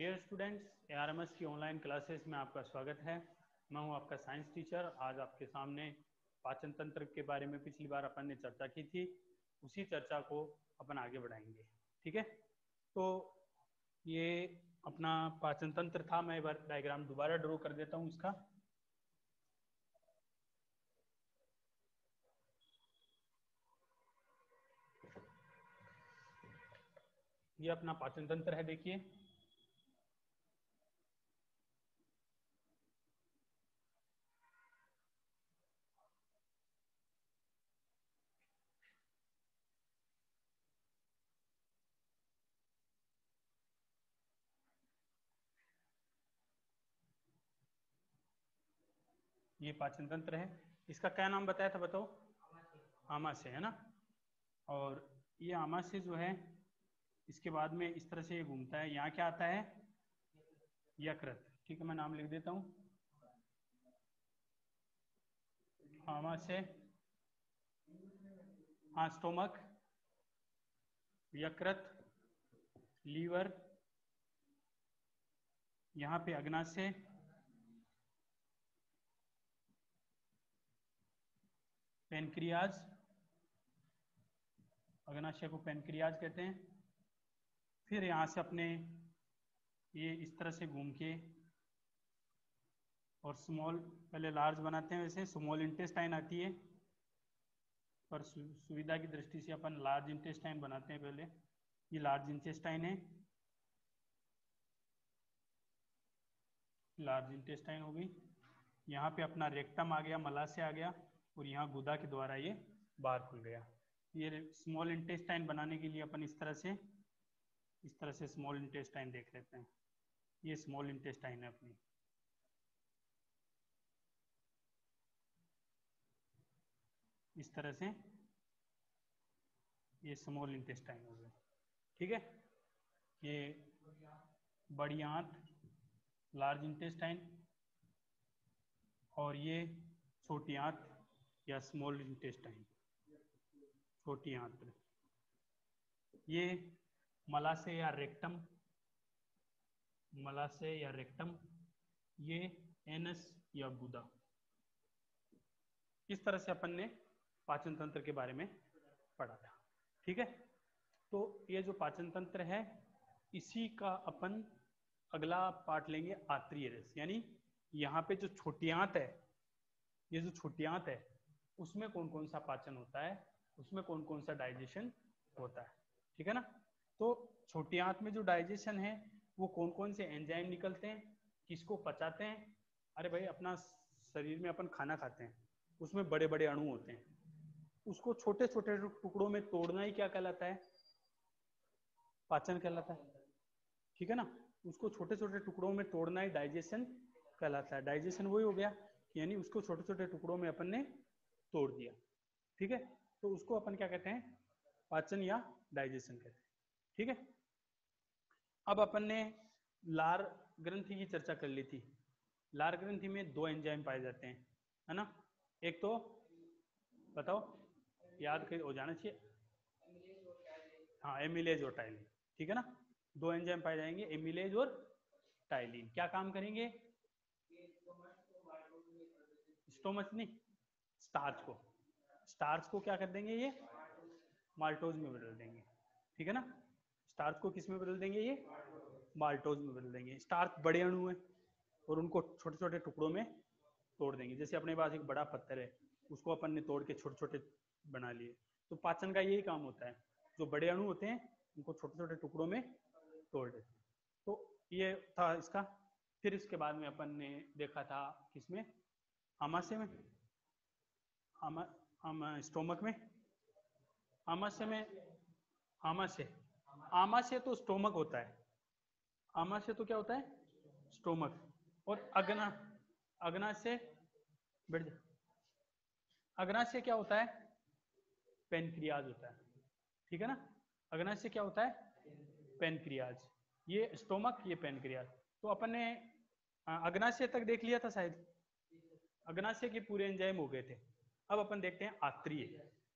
Dear students, ARMS की online classes में आपका स्वागत है। मैं हूं आपका साइंस टीचर। आज आपके सामने पाचन तंत्र के बारे में पिछली बार अपन ने चर्चा की थी, उसी चर्चा को अपन आगे बढ़ाएंगे। ठीक है, तो ये अपना पाचन तंत्र था। मैं एक बार डायग्राम दोबारा ड्रॉ कर देता हूं इसका। ये अपना पाचन तंत्र है, देखिए। ये पाचन तंत्र है। इसका क्या नाम बताया था, बताओ? आमाशय, है ना। और ये आमाशय जो है, इसके बाद में इस तरह से ये घूमता है। यहाँ क्या आता है? यकृत। ठीक है, मैं नाम लिख देता हूँ। आमाशय, हाँ, स्टोमक, यकृत, लीवर, यहाँ पे अग्नाशय, पेनक्रियाज। अग्नाशय को पेनक्रियाज कहते हैं। फिर यहाँ से अपने ये इस तरह से घूम के और स्मॉल, पहले लार्ज बनाते हैं, वैसे स्मॉल इंटेस्टाइन आती है, पर सुविधा की दृष्टि से अपन लार्ज इंटेस्टाइन बनाते हैं पहले। ये लार्ज इंटेस्टाइन है, लार्ज इंटेस्टाइन हो गई। यहाँ पे अपना रेक्टम आ गया, मलाशय आ गया, और यहाँ गुदा के द्वारा ये बाहर खुल गया। ये स्मॉल इंटेस्टाइन बनाने के लिए अपन इस तरह से स्मॉल इंटेस्टाइन देख लेते हैं। ये स्मॉल इंटेस्टाइन है अपनी। इस तरह से ये स्मॉल इंटेस्टाइन हो गया। ठीक है, ये बड़ी आंत, लार्ज इंटेस्टाइन, और ये छोटी आंत या स्मॉल इंटेस्टाइन, छोटी आंत। ये मलाशय या रेक्टम, मलाशय या रेक्टम, ये एनस या गुदा। इस तरह से अपन ने पाचन तंत्र के बारे में पढ़ा था। ठीक है, तो ये जो पाचन तंत्र है, इसी का अपन अगला पार्ट लेंगे, आंत्रीय रस। यानी यहाँ पे जो छोटी आंत है, ये जो छोटी आंत है, उसमें कौन कौन सा पाचन होता है, उसमें कौन कौन सा डाइजेशन होता है। ठीक है ना। तो छोटी आंत में जो डाइजेशन है, वो कौन कौन से एंजाइम निकलते हैं, किसको पचाते हैं। अरे भाई, अपना शरीर में अपन खाना खाते हैं, उसमें बड़े बड़े अणु होते हैं, उसको छोटे छोटे टुकड़ों में तोड़ना ही क्या कहलाता है? पाचन कहलाता है। ठीक है ना। उसको छोटे छोटे टुकड़ों में तोड़ना ही डाइजेशन कहलाता है। डाइजेशन वही हो गया, यानी उसको छोटे छोटे टुकड़ों में अपन ने तोड़ दिया। ठीक है, तो उसको अपन क्या कहते हैं? पाचन या डाइजेशन कहते हैं। ठीक है, अब अपन ने लार ग्रंथि की चर्चा कर ली थी। लार ग्रंथि में दो एंजाइम पाए जाते हैं, है ना। एक तो बताओ, याद कर हो जाना चाहिए। हाँ, एमिलेज और टाइलिन। ठीक है ना। दो एंजाइम पाए जाएंगे, एमिलेज और टाइलिन। क्या काम करेंगे? स्टोमच नहीं, स्टार्च को क्या कर देंगे? ये माल्टोज में बदल देंगे। ठीक है ना। स्टार्च को किस में बदल देंगे? ये माल्टोज में बदल देंगे। स्टार्च बड़े अणु है और उनको छोटे छोटे टुकड़ों में तोड़ देंगे। जैसे अपने पास एक बड़ा पत्थर है, उसको अपन ने तोड़ के छोटे छोटे बना लिए। तो पाचन का यही काम होता है, जो बड़े अणु होते हैं उनको छोटे छोटे टुकड़ों में तोड़ देते हैं। तो ये था इसका। फिर इसके बाद में अपन ने देखा था किसमें? आमाशय में, स्टोमक में, आमाशय में। आमाशय, आमाशय तो स्टोमक होता है। आमाशय तो क्या होता है? स्टोमक। और अग्नाशय, बैठ जा। अग्नाशय क्या होता है? पेनक्रियाज होता है। ठीक है ना। अग्नाशय क्या होता है? पेनक्रियाज। ये स्टोमक, ये पेनक्रियाज। तो अपन ने अग्नाशय तक देख लिया था शायद। अग्नाशय के पूरे एंजाइम हो गए थे। अब अपन देखते हैं आंत्रीय।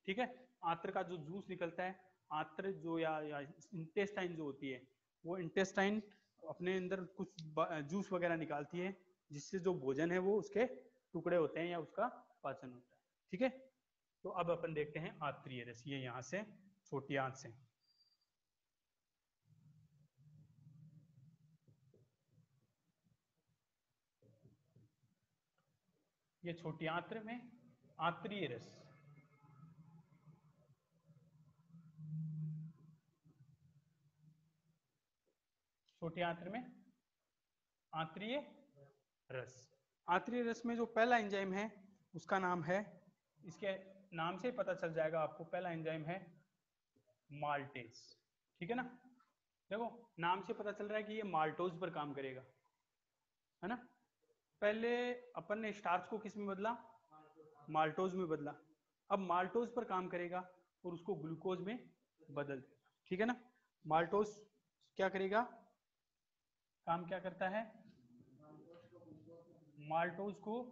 ठीक है, आंत्र का जो जूस निकलता है, आंत्र जो या इंटेस्टाइन जो होती है, वो इंटेस्टाइन अपने अंदर कुछ जूस वगैरह निकालती है, जिससे जो भोजन है वो उसके टुकड़े होते हैं या उसका पाचन होता है। ठीक है, तो अब अपन देखते हैं आंत्रिय रस। ये यहाँ से छोटी आंत से, ये छोटी आंत्र में आंत्रिय रस। छोटी आंत्र में आंत्रिय रस। आंत्रिय रस में जो पहला एंजाइम है उसका नाम है, इसके नाम से पता चल जाएगा आपको, पहला एंजाइम है माल्टेज। ठीक है ना, देखो नाम से पता चल रहा है कि ये माल्टोज पर काम करेगा, है ना। पहले अपन ने स्टार्च को किस में बदला, माल्टोज में बदला। अब माल्टोज पर काम करेगा और उसको ग्लूकोज में बदल देगा। ठीक है ना, माल्टोज क्या करेगा, काम क्या करता है, माल्टोज को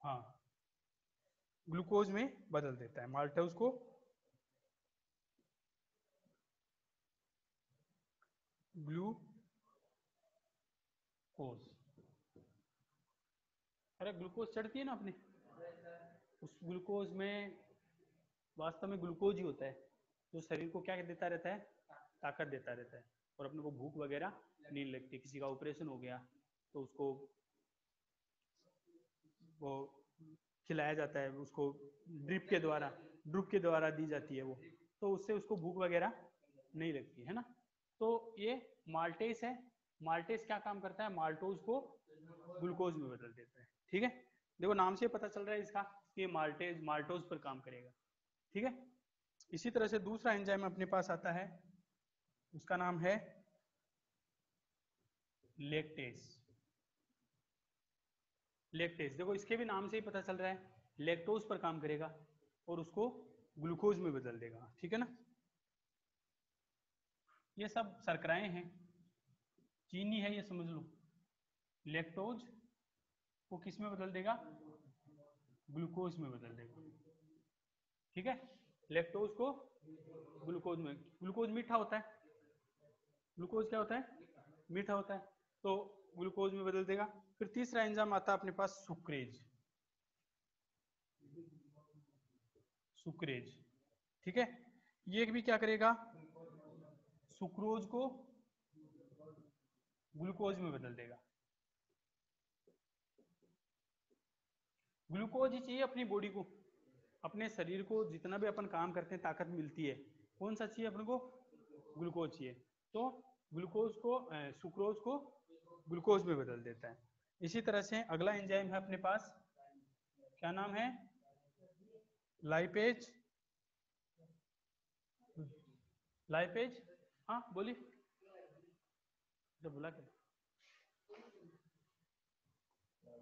हाँ ग्लूकोज में बदल देता है, माल्टोज को ग्लूकोज। अरे ग्लूकोज चढ़ती है ना अपने, उस ग्लूकोज में वास्तव में ग्लूकोज ही होता है जो शरीर को क्या देता रहता है, ताकत देता रहता है। और अपने को भूख वगैरह नहीं लगती। किसी का ऑपरेशन हो गया तो उसको वो खिलाया जाता है, उसको ड्रिप के द्वारा दी जाती है वो, तो उससे उसको भूख वगैरह नहीं लगती है ना। तो ये माल्टेस है, माल्टेस क्या काम करता है, माल्टोज को ग्लूकोज में बदल देता है। ठीक है, देखो नाम से पता चल रहा है इसका कि माल्टेज माल्टोज पर काम करेगा। ठीक है, इसी तरह से दूसरा एंजाइम अपने पास आता है, उसका नाम है लेक्टेज। लेक्टेज देखो इसके भी नाम से ही पता चल रहा है, लेक्टोज पर काम करेगा और उसको ग्लूकोज में बदल देगा। ठीक है ना, ये सब शर्कराएं हैं, चीनी है ये समझ लो। लेक्टोज को किस में बदल देगा, ग्लूकोज में बदल देगा। ठीक है, लेक्टोज को ग्लूकोज में, ग्लूकोज मीठा होता है, ग्लूकोज क्या होता है, मीठा होता है, तो ग्लूकोज में बदल देगा। फिर तीसरा एंजाइम आता है अपने पास सुक्रेज। सुक्रेज, ठीक है, ये भी क्या करेगा, सुक्रोज को ग्लूकोज में बदल देगा। ग्लूकोज ही चाहिए अपनी बॉडी को, अपने शरीर को जितना भी अपन काम करते हैं ताकत मिलती है, कौन सा चाहिए अपन को, ग्लूकोज चाहिए। तो ग्लूकोज को सुक्रोज को ग्लूकोज में बदल देता है। इसी तरह से अगला एंजाइम है अपने पास, क्या नाम है, लाइपेज। लाइपेज, हाँ बोलिए, जब बोला क्या,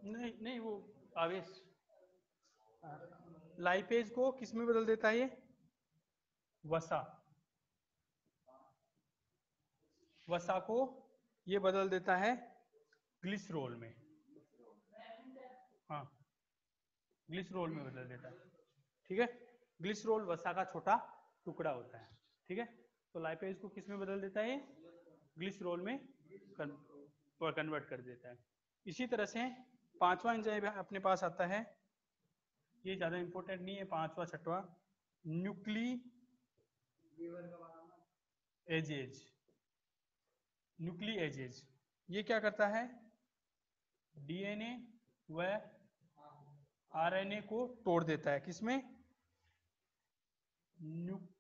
नहीं नहीं वो आवेश। लाइपेज को किस में बदल देता है ये, वसा। वसा को ये बदल देता है ग्लिसरोल में, हाँ ग्लिसरोल में बदल देता है। ठीक है, ग्लिसरोल वसा का छोटा टुकड़ा होता है। ठीक है, तो लाइपेज को किस में बदल देता है, ग्लिसरोल में कन्वर्ट कर देता है। इसी तरह से पांचवा एंजाइम अपने पास आता है, ये ज्यादा इंपॉर्टेंट नहीं है, पांचवा छठवा, न्यूक्ली एजेज। न्यूक्ली एजेज ये क्या करता है, डीएनए व आरएनए को तोड़ देता है, किसमें, न्यूक्लियो,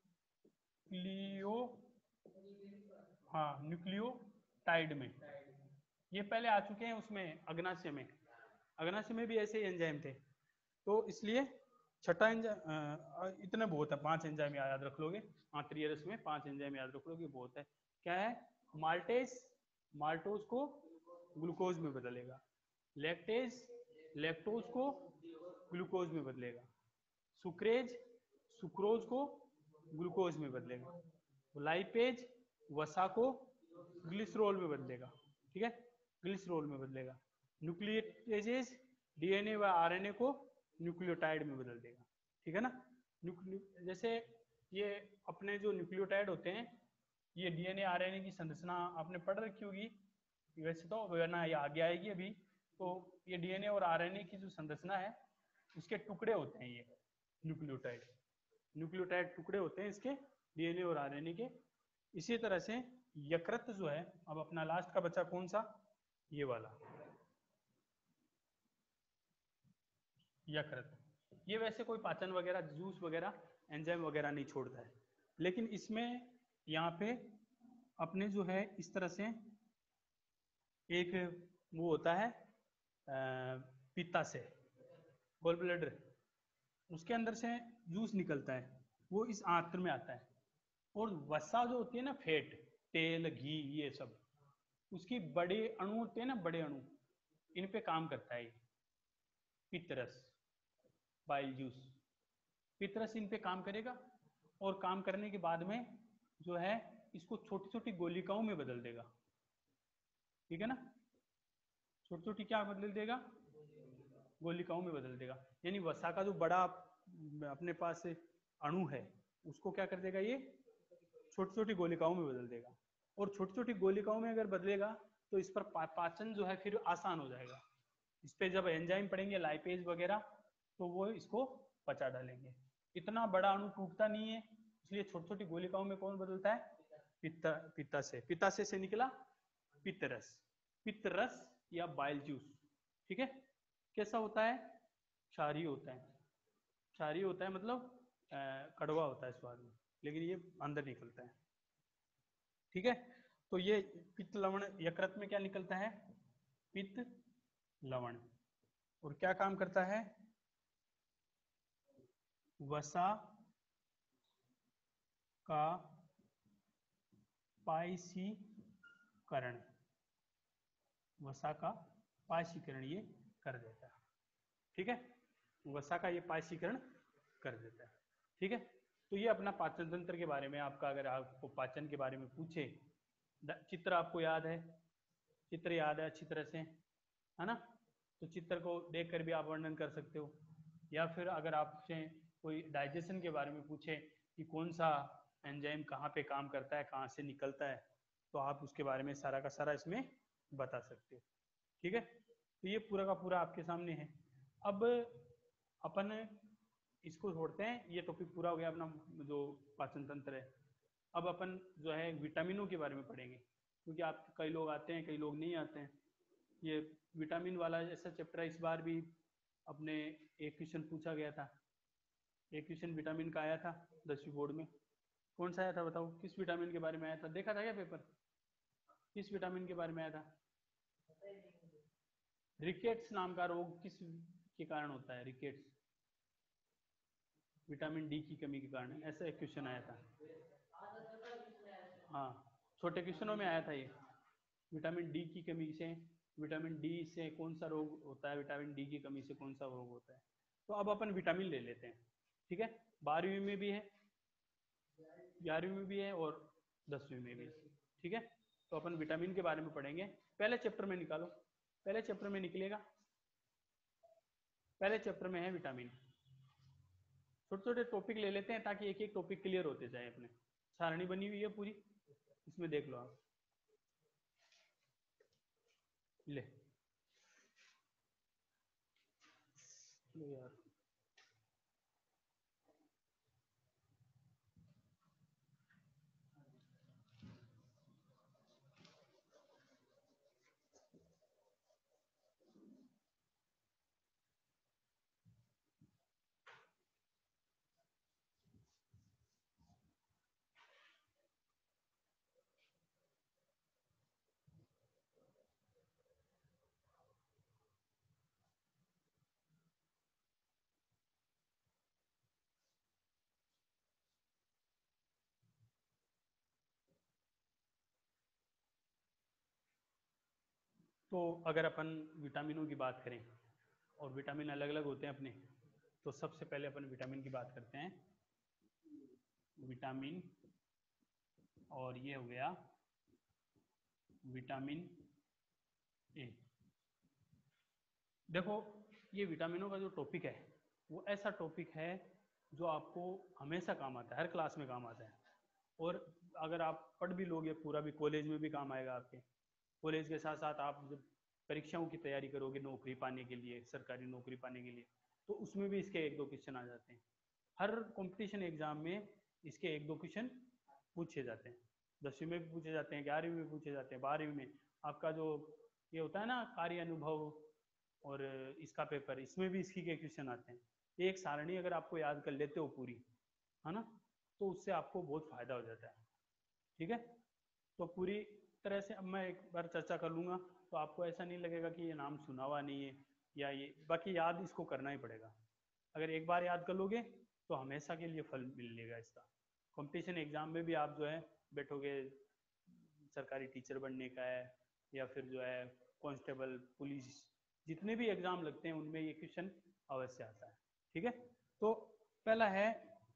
हाँ न्यूक्लियोटाइड में। ये पहले आ चुके हैं उसमें, अग्नाशय में, अग्नाशय में भी ऐसे एंजाइम थे। तो इसलिए छठा एंजाइम, इतने बहुत है, 5 एंजाइम याद रख लोगे, आंतरिक रस में 5 एंजाइम याद रख लोगे बहुत है। क्या है, माल्टेज माल्टोज को ग्लूकोज में बदलेगा, लैक्टेज लैक्टोज को ग्लूकोज में बदलेगा, सुक्रेज सुक्रोज को ग्लूकोज में बदलेगा, लाइपेज वसा को ग्लिसरोल में बदलेगा। ठीक है, ग्लिसरोल में बदलेगा, न्यूक्लियोटाइजेज डीएनए व आरएनए को न्यूक्लियोटाइड में बदल देगा। ठीक है ना, जैसे ये अपने जो न्यूक्लियोटाइड होते हैं ये डीएनए आरएनए की संरचना आपने पढ़ रखी होगी वैसे तो, वरना ये आगे आएगी अभी। तो ये डीएनए और आरएनए की जो संरचना है उसके टुकड़े होते हैं, ये न्यूक्लियोटाइड न्यूक्लियोटाइड टुकड़े होते हैं इसके डीएनए और आरएनए के। इसी तरह से यकृत जो है, अब अपना लास्ट का बच्चा कौन सा, ये वाला यकृत। ये वैसे कोई पाचन वगैरह जूस वगैरह एंजाइम वगैरह नहीं छोड़ता है, लेकिन इसमें यहाँ पे अपने जो है इस तरह से एक वो होता है पित्ताशय, गोल ब्लैडर, उसके अंदर से जूस निकलता है, वो इस आंत्र में आता है। और वसा जो होती है ना, फैट, तेल, घी, ये सब उसकी बड़े अणु होते हैं ना, बड़े अणु, इन पे काम करता है ये पित्तरस, बाइल जूस। पित्तरस इन पे काम करेगा और काम करने के बाद में जो है इसको छोटी छोटी गोलिकाओं में बदल देगा, ठीक है ना, छोटी छोटी क्या बदल देगा, गोलिकाओं में बदल देगा। यानी वसा का जो बड़ा अपने पास अणु है उसको क्या कर देगा, ये छोटी छोटी गोलिकाओं में बदल देगा। और छोटी छोटी गोलिकाओं में अगर बदलेगा तो इस पर पाचन जो है फिर आसान हो जाएगा। इस पे जब एंजाइम पड़ेंगे लाइपेज वगैरह तो वो इसको पचा डालेंगे। इतना बड़ा अणु टूटता नहीं है, इसलिए छोटी छोटी गोलिकाओं में कौन बदलता है, पित्ताशय से निकला पित्तरस, पित्तरस या बाइल जूस, ठीक है। कैसा होता है, क्षारीय होता है, क्षारीय होता है मतलब कड़वा होता है स्वाद में, लेकिन ये अंदर निकलता है, ठीक है। तो ये पित्त लवण यकृत में क्या निकलता है, पित्त लवण, और क्या काम करता है, वसा का पायसीकरण, वसा का पायसीकरण ये कर देता है, ठीक है, वसा का ये पायसीकरण कर देता है, ठीक है। तो ये अपना पाचन तंत्र के बारे में आपका, अगर आपको पाचन के बारे में पूछे, चित्र आपको याद है, चित्र याद है अच्छी तरह से, है ना, तो चित्र को देखकर भी आप वर्णन कर सकते हो। या फिर अगर आपसे कोई डाइजेशन के बारे में पूछे कि कौन सा एंजाइम कहाँ पे काम करता है, कहाँ से निकलता है, तो आप उसके बारे में सारा का सारा इसमें बता सकते हो, ठीक है। तो ये पूरा का पूरा आपके सामने है। अब अपन इसको छोड़ते हैं, ये टॉपिक पूरा हो गया अपना जो पाचन तंत्र है। अब अपन जो है विटामिनों के बारे में पढ़ेंगे, क्योंकि आप कई लोग आते हैं कई लोग नहीं आते हैं। ये विटामिन वाला ऐसा चैप्टर है, इस बार भी अपने एक क्वेश्चन पूछा गया था, एक क्वेश्चन विटामिन का आया था 10वीं बोर्ड में। कौन सा आया था बताओ, किस विटामिन के बारे में आया था, देखा था क्या पेपर, किस विटामिन के बारे में आया था। रिकेट्स नाम का रोग किस के कारण होता है, रिकेट्स, विटामिन डी की कमी के कारण, ऐसा एक क्वेश्चन आया था। हाँ, छोटे क्वेश्चनों में आया था ये, विटामिन डी की कमी से, विटामिन डी से कौन सा रोग होता है, विटामिन डी की कमी से कौन सा रोग होता है। तो अब अपन विटामिन ले लेते हैं, ठीक है। 12वीं में भी है, 11वीं में भी है और 10वीं में भी, ठीक है। तो अपन विटामिन के बारे में पढ़ेंगे, पहले चैप्टर में निकालो, पहले चैप्टर में निकलेगा, पहले चैप्टर में है विटामिन। छोटे छोटे टॉपिक ले लेते हैं ताकि एक एक टॉपिक क्लियर होते जाए, अपने सारणी बनी हुई है पूरी, इसमें देख लो आप, ले लो यार। तो अगर अपन विटामिनों की बात करें, और विटामिन अलग अलग होते हैं अपने, तो सबसे पहले अपन विटामिन की बात करते हैं, विटामिन, और ये हो गया विटामिन ए। देखो, ये विटामिनों का जो टॉपिक है वो ऐसा टॉपिक है जो आपको हमेशा काम आता है, हर क्लास में काम आता है। और अगर आप पढ़ भी लोगे पूरा भी, कॉलेज में भी काम आएगा आपके। कॉलेज के साथ साथ आप जब परीक्षाओं की तैयारी करोगे नौकरी पाने के लिए, सरकारी नौकरी पाने के लिए, तो उसमें भी इसके एक दो क्वेश्चन आ जाते हैं। हर कंपटीशन एग्जाम में इसके एक दो क्वेश्चन पूछे जाते हैं। 10वीं में भी पूछे जाते हैं, 11वीं में पूछे जाते हैं, 12वीं में आपका जो ये होता है ना कार्य अनुभव और इसका पेपर, इसमें भी इसकी के क्वेश्चन आते हैं। एक सारणी अगर आपको याद कर लेते हो पूरी, है ना, तो उससे आपको बहुत फायदा हो जाता है। ठीक है, तो पूरी तरह से अब मैं एक बार चर्चा कर लूँगा, तो आपको ऐसा नहीं लगेगा कि ये नाम सुना हुआ नहीं है या ये, बाकी याद इसको करना ही पड़ेगा। अगर एक बार याद कर लोगे तो हमेशा के लिए फल मिलेगा इसका। कंपटीशन एग्जाम में भी आप जो है बैठोगे, सरकारी टीचर बनने का है या फिर जो है कांस्टेबल, पुलिस, जितने भी एग्जाम लगते हैं उनमें ये क्वेश्चन अवश्य आता है। ठीक है, तो पहला है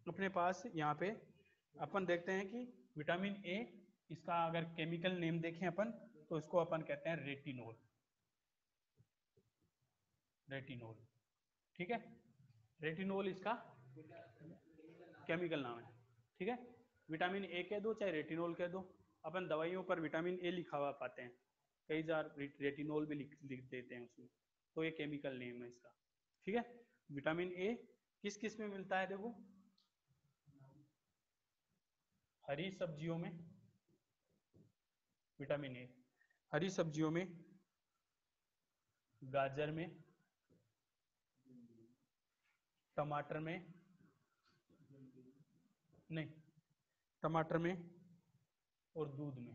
अपने पास यहाँ पे, अपन देखते हैं कि विटामिन ए, इसका अगर केमिकल नेम देखें अपन तो इसको अपन कहते हैं रेटिनोल। रेटिनोल, ठीक है, रेटिनोल इसका केमिकल नाम है। ठीक है, विटामिन ए कह दो चाहे रेटिनोल कह दो, अपन दवाइयों पर विटामिन ए लिखा हुआ पाते हैं, कई बार रेटिनोल भी लिख देते हैं उसमें, तो ये केमिकल नेम है इसका। ठीक है, विटामिन ए किस किस में मिलता है, देखो हरी सब्जियों में विटामिन ए, हरी सब्जियों में, गाजर में, टमाटर में, नहीं, टमाटर में और दूध में।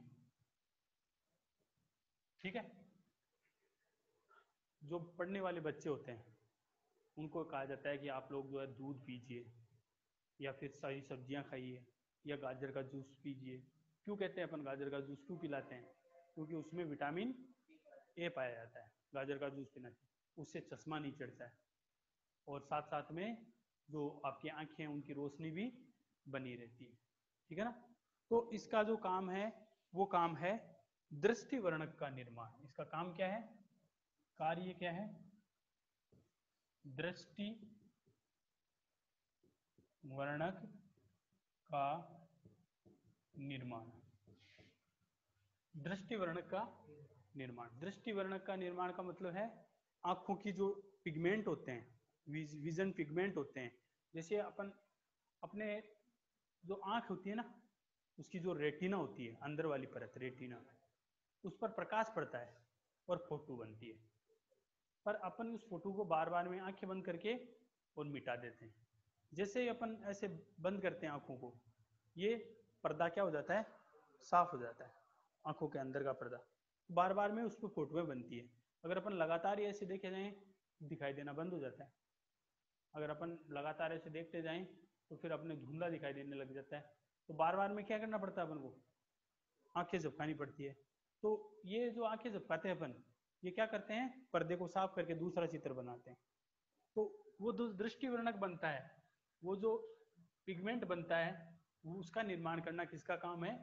ठीक है, जो पढ़ने वाले बच्चे होते हैं उनको कहा जाता है कि आप लोग जो है दूध पीजिए या फिर सारी सब्जियां खाइए या गाजर का जूस पीजिए। क्यों कहते हैं अपन गाजर का जूस क्यों पिलाते हैं, क्योंकि उसमें विटामिन ए पाया जाता है। गाजर का जूस पीना चाहिए, उससे चश्मा नहीं चढ़ता है और साथ साथ में जो आपकी आंखें हैं उनकी रोशनी भी बनी रहती है। ठीक है ना, तो इसका जो काम है वो काम है दृष्टि वर्णक का निर्माण। इसका काम क्या है, कार्य क्या है, दृष्टि वर्णक का निर्माण। दृष्टि वर्णक का निर्माण, दृष्टि वर्णक का निर्माण का मतलब है आंखों की जो पिगमेंट होते हैं, विजन पिगमेंट होते हैं, जैसे अपन अपने जो आंख होती है ना, उसकी जो रेटिना होती है, अंदर वाली परत रेटिना, उस पर प्रकाश पड़ता है और फोटो बनती है, पर अपन उस फोटो को बार बार में आंखें बंद करके और मिटा देते हैं। जैसे ही अपन ऐसे बंद करते हैं आंखों को, ये पर्दा क्या हो जाता है, साफ हो जाता है, आंखों के अंदर का पर्दा बार बार में उस पर फोटोएं बनती है। अगर अपन लगातार ही ऐसे देखे जाएं दिखाई देना बंद हो जाता है। अगर अपन लगातार ऐसे देखते जाएं तो फिर अपने धुंधला दिखाई देने लग जाता है। तो बार बार में क्या करना पड़ता है अपन को, आंखें झपकानी पड़ती है। तो ये जो आंखें झपकाते हैं अपन, ये क्या करते हैं, पर्दे को साफ करके दूसरा चित्र बनाते हैं। तो वो दृष्टि वर्णक बनता है, वो जो पिगमेंट बनता है वो उसका निर्माण करना किसका काम है,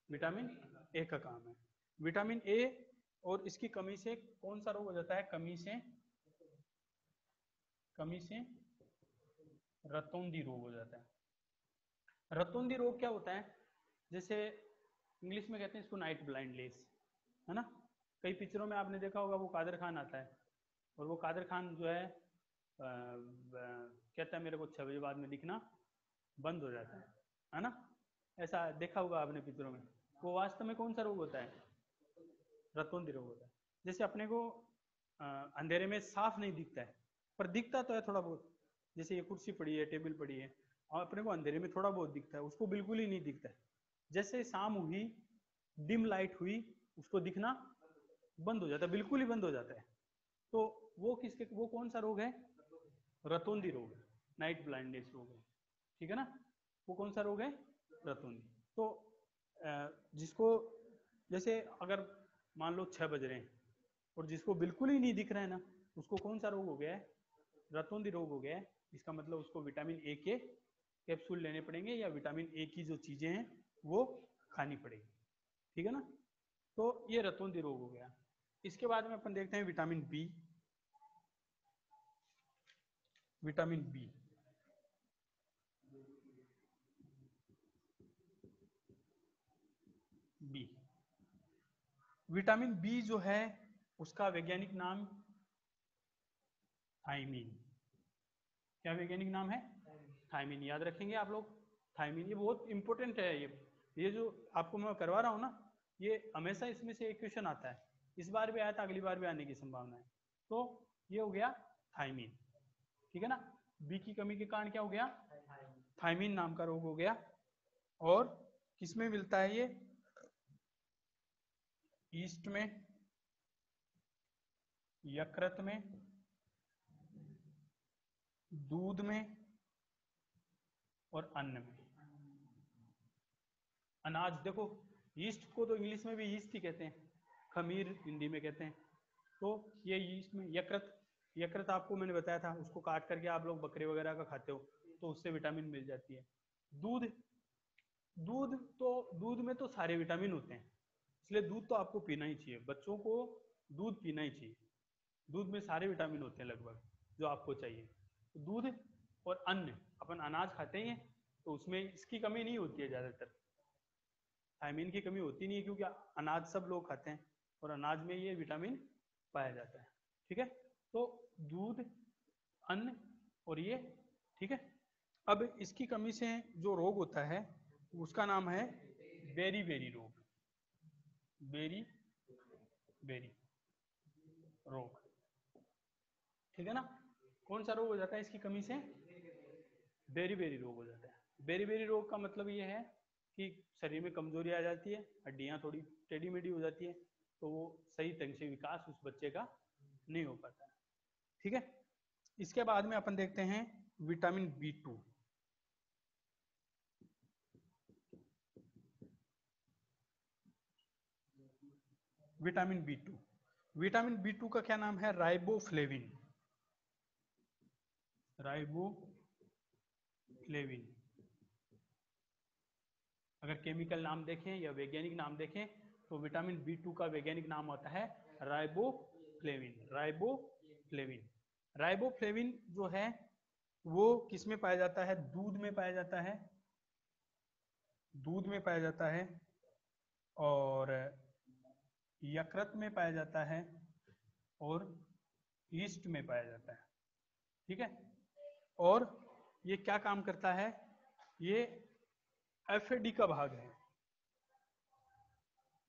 विटामिन ए का काम है। विटामिन ए और इसकी कमी से कौन सा रोग हो जाता है, कमी से रतौंधी रोग हो जाता है। रतौंधी रोग क्या होता है, जैसे इंग्लिश में कहते हैं इसको नाइट ब्लाइंडनेस, है ना। कई पिक्चरों में आपने देखा होगा वो कादर खान आता है और वो कादर खान जो है कहता है मेरे को 6 बजे बाद में दिखना बंद हो जाता है ना। ऐसा देखा होगा आपने पिक्चरों में। वो वास्तव में कौन सा रोग होता है, रतौंधी रोग होता है। जैसे अपने को अंधेरे में साफ नहीं दिखता है, पर दिखता तो है थोड़ा बहुत। जैसे ये कुर्सी पड़ी है, टेबल पड़ी है, और अपने को अंधेरे में थोड़ा बहुत दिखता है, उसको बिल्कुल ही नहीं दिखता है। जैसे शाम हुई, डिम लाइट हुई, उसको दिखना बंद हो जाता है, बिल्कुल ही बंद हो जाता है। तो वो कौन सा रोग है, रतौंधी रोग, नाइट ब्लाइंडनेस रोग है। ठीक है ना, वो कौन सा रोग है, रतौंधी। तो जिसको जैसे अगर मान लो 6 बज रहे हैं और जिसको बिल्कुल ही नहीं दिख रहा है ना, उसको कौन सा रोग हो गया है, रतौंधी रोग हो गया है। इसका मतलब उसको विटामिन ए के कैप्सूल लेने पड़ेंगे या विटामिन ए की जो चीजें हैं वो खानी पड़ेगी। ठीक है ना, तो ये रतौंधी रोग हो गया। इसके बाद में अपन देखते हैं vitamin B. Vitamin B, B. Vitamin B जो है उसका वैज्ञानिक नाम थायमीन। क्या वैज्ञानिक नाम है? थायमीन। याद रखेंगे आप लोग थायमीन, ये बहुत इंपॉर्टेंट है। ये जो आपको मैं करवा रहा हूँ ना, ये हमेशा इसमें से एक क्वेश्चन आता है, इस बार भी आया था, अगली बार भी आने की संभावना है। तो ये हो गया थायमीन, ठीक है ना। बी की कमी के कारण क्या हो गया? थायमीन नाम का रोग हो गया। और किसमें मिलता है ये? ईस्ट में, यकृत में, दूध में और अन्न में। अनाज, देखो यीस्ट को तो इंग्लिश में भी यीस्ट ही कहते हैं, खमीर हिंदी में कहते हैं। तो ये यीस्ट में, यकृत, यकृत आपको मैंने बताया था, उसको काट करके आप लोग बकरे वगैरह का खाते हो तो उससे विटामिन मिल जाती है। दूध, दूध में तो सारे विटामिन होते हैं, इसलिए दूध तो आपको पीना ही चाहिए, बच्चों को दूध पीना ही चाहिए। दूध में सारे विटामिन होते हैं लगभग जो आपको चाहिए। तो दूध और अन्न, अपन अनाज खाते ही हैं तो उसमें इसकी कमी नहीं होती है, ज़्यादातर थायमीन की कमी होती नहीं है, क्योंकि अनाज सब लोग खाते हैं और अनाज में ये विटामिन पाया जाता है, ठीक है। तो दूध, अन्न और ये, ठीक है। अब इसकी कमी से जो रोग होता है उसका नाम है बेरी बेरी रोग, बेरी बेरी रोग, ठीक है ना। कौन सा रोग हो जाता है इसकी कमी से? बेरी बेरी रोग हो जाता है। बेरी बेरी रोग का मतलब ये है कि शरीर में कमजोरी आ जाती है, हड्डियां थोड़ी टेढ़ी मेढ़ी हो जाती है, तो वो सही ढंग से विकास उस बच्चे का नहीं हो पाता है, ठीक है। इसके बाद में अपन देखते हैं vitamin B2। Vitamin B2, vitamin B2 का क्या नाम है? Riboflavin, riboflavin. अगर केमिकल नाम देखें या वैज्ञानिक नाम देखें तो विटामिन B2 का वैज्ञानिक नाम होता है राइबोफ्लेविन, राइबोफ्लेविन। राइबोफ्लेविन जो है वो किस में पाया जाता है? दूध में पाया जाता है, दूध में पाया जाता है और यकृत में पाया जाता है और ईस्ट में पाया जाता है, ठीक है। और ये क्या काम करता है? ये एफएडी का भाग है,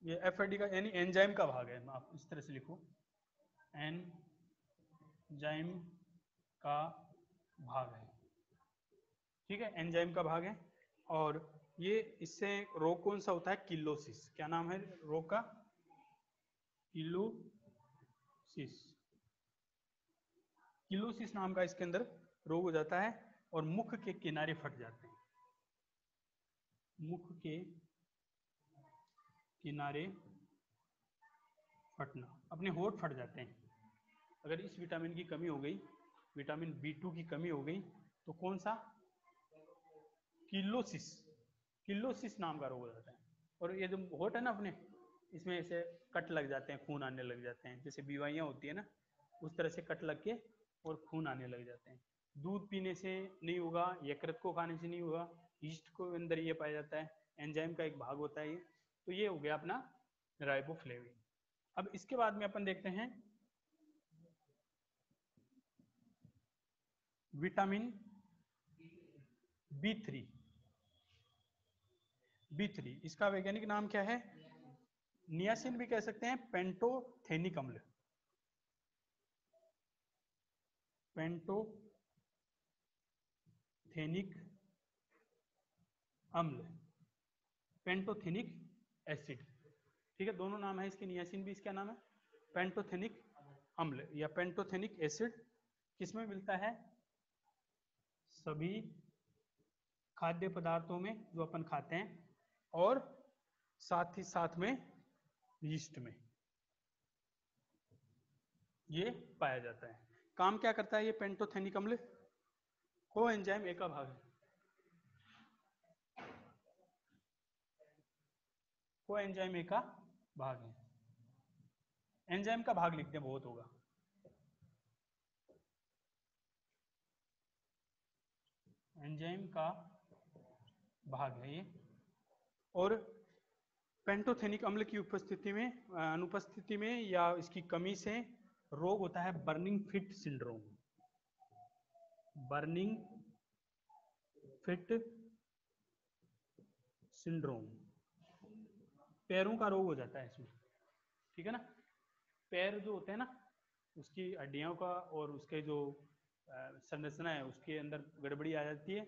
ये एफएडी का यानी एंजाइम का भाग है, आप इस तरह से लिखो, एंजाइम का भाग है, ठीक है, एंजाइम का भाग है। और ये इससे रोग कौन सा होता है? किलोसिस। क्या नाम है रोग का? किलोसिस। किलोसिस नाम का इसके अंदर रोग हो जाता है और मुख के किनारे फट जाते हैं, मुख के किनारे फटना, अपने होठ फट जाते हैं। अगर इस विटामिन की कमी हो गई, विटामिन B2 की कमी हो गई तो कौन सा? किलोसिस, किलोसिस नाम का रोग हो जाता है। और ये जो होठ है ना अपने, इसमें ऐसे कट लग जाते हैं, खून आने लग जाते हैं, जैसे बीवाइयाँ होती है ना, उस तरह से कट लग के और खून आने लग जाते हैं। दूध पीने से नहीं होगा, यकृत को खाने से नहीं होगा, ईस्ट को अंदर ये पाया जाता है, एंजाइम का एक भाग होता है ये। तो ये हो गया अपना राइबोफ्लेविन। अब इसके बाद में अपन देखते हैं विटामिन B3। B3 इसका वैज्ञानिक नाम क्या है? नियासिन भी कह सकते हैं, पेंटोथेनिक अम्ल, पेंटोथेनिक अम्ल, पेंटोथेनिक एसिड, ठीक है, दोनों नाम है इसके, नियासिन भी इसका नाम है, पेंटोथेनिक अम्ल या पेंटोथेनिक एसिड किसमें मिलता है? सभी खाद्य पदार्थों में जो अपन खाते हैं और साथ ही साथ में यीस्ट में ये पाया जाता है। काम क्या करता है ये पेंटोथेनिक अम्ल? कोएंजाइम ए का भाग है, कोएंजाइम ए का भाग है। एंजाइम का भाग लिखते हैं, बहुत होगा। एंजाइम का भाग है ये। और पेंटोथेनिक अम्ल की उपस्थिति में, अनुपस्थिति में या इसकी कमी से रोग होता है burning fit syndrome. Burning fit syndrome पैरों का रोग हो जाता है इसमें, ठीक है ना। पैर जो होते हैं ना, उसकी हड्डियों का और उसके जो संरचना है उसके अंदर गड़बड़ी आ जाती है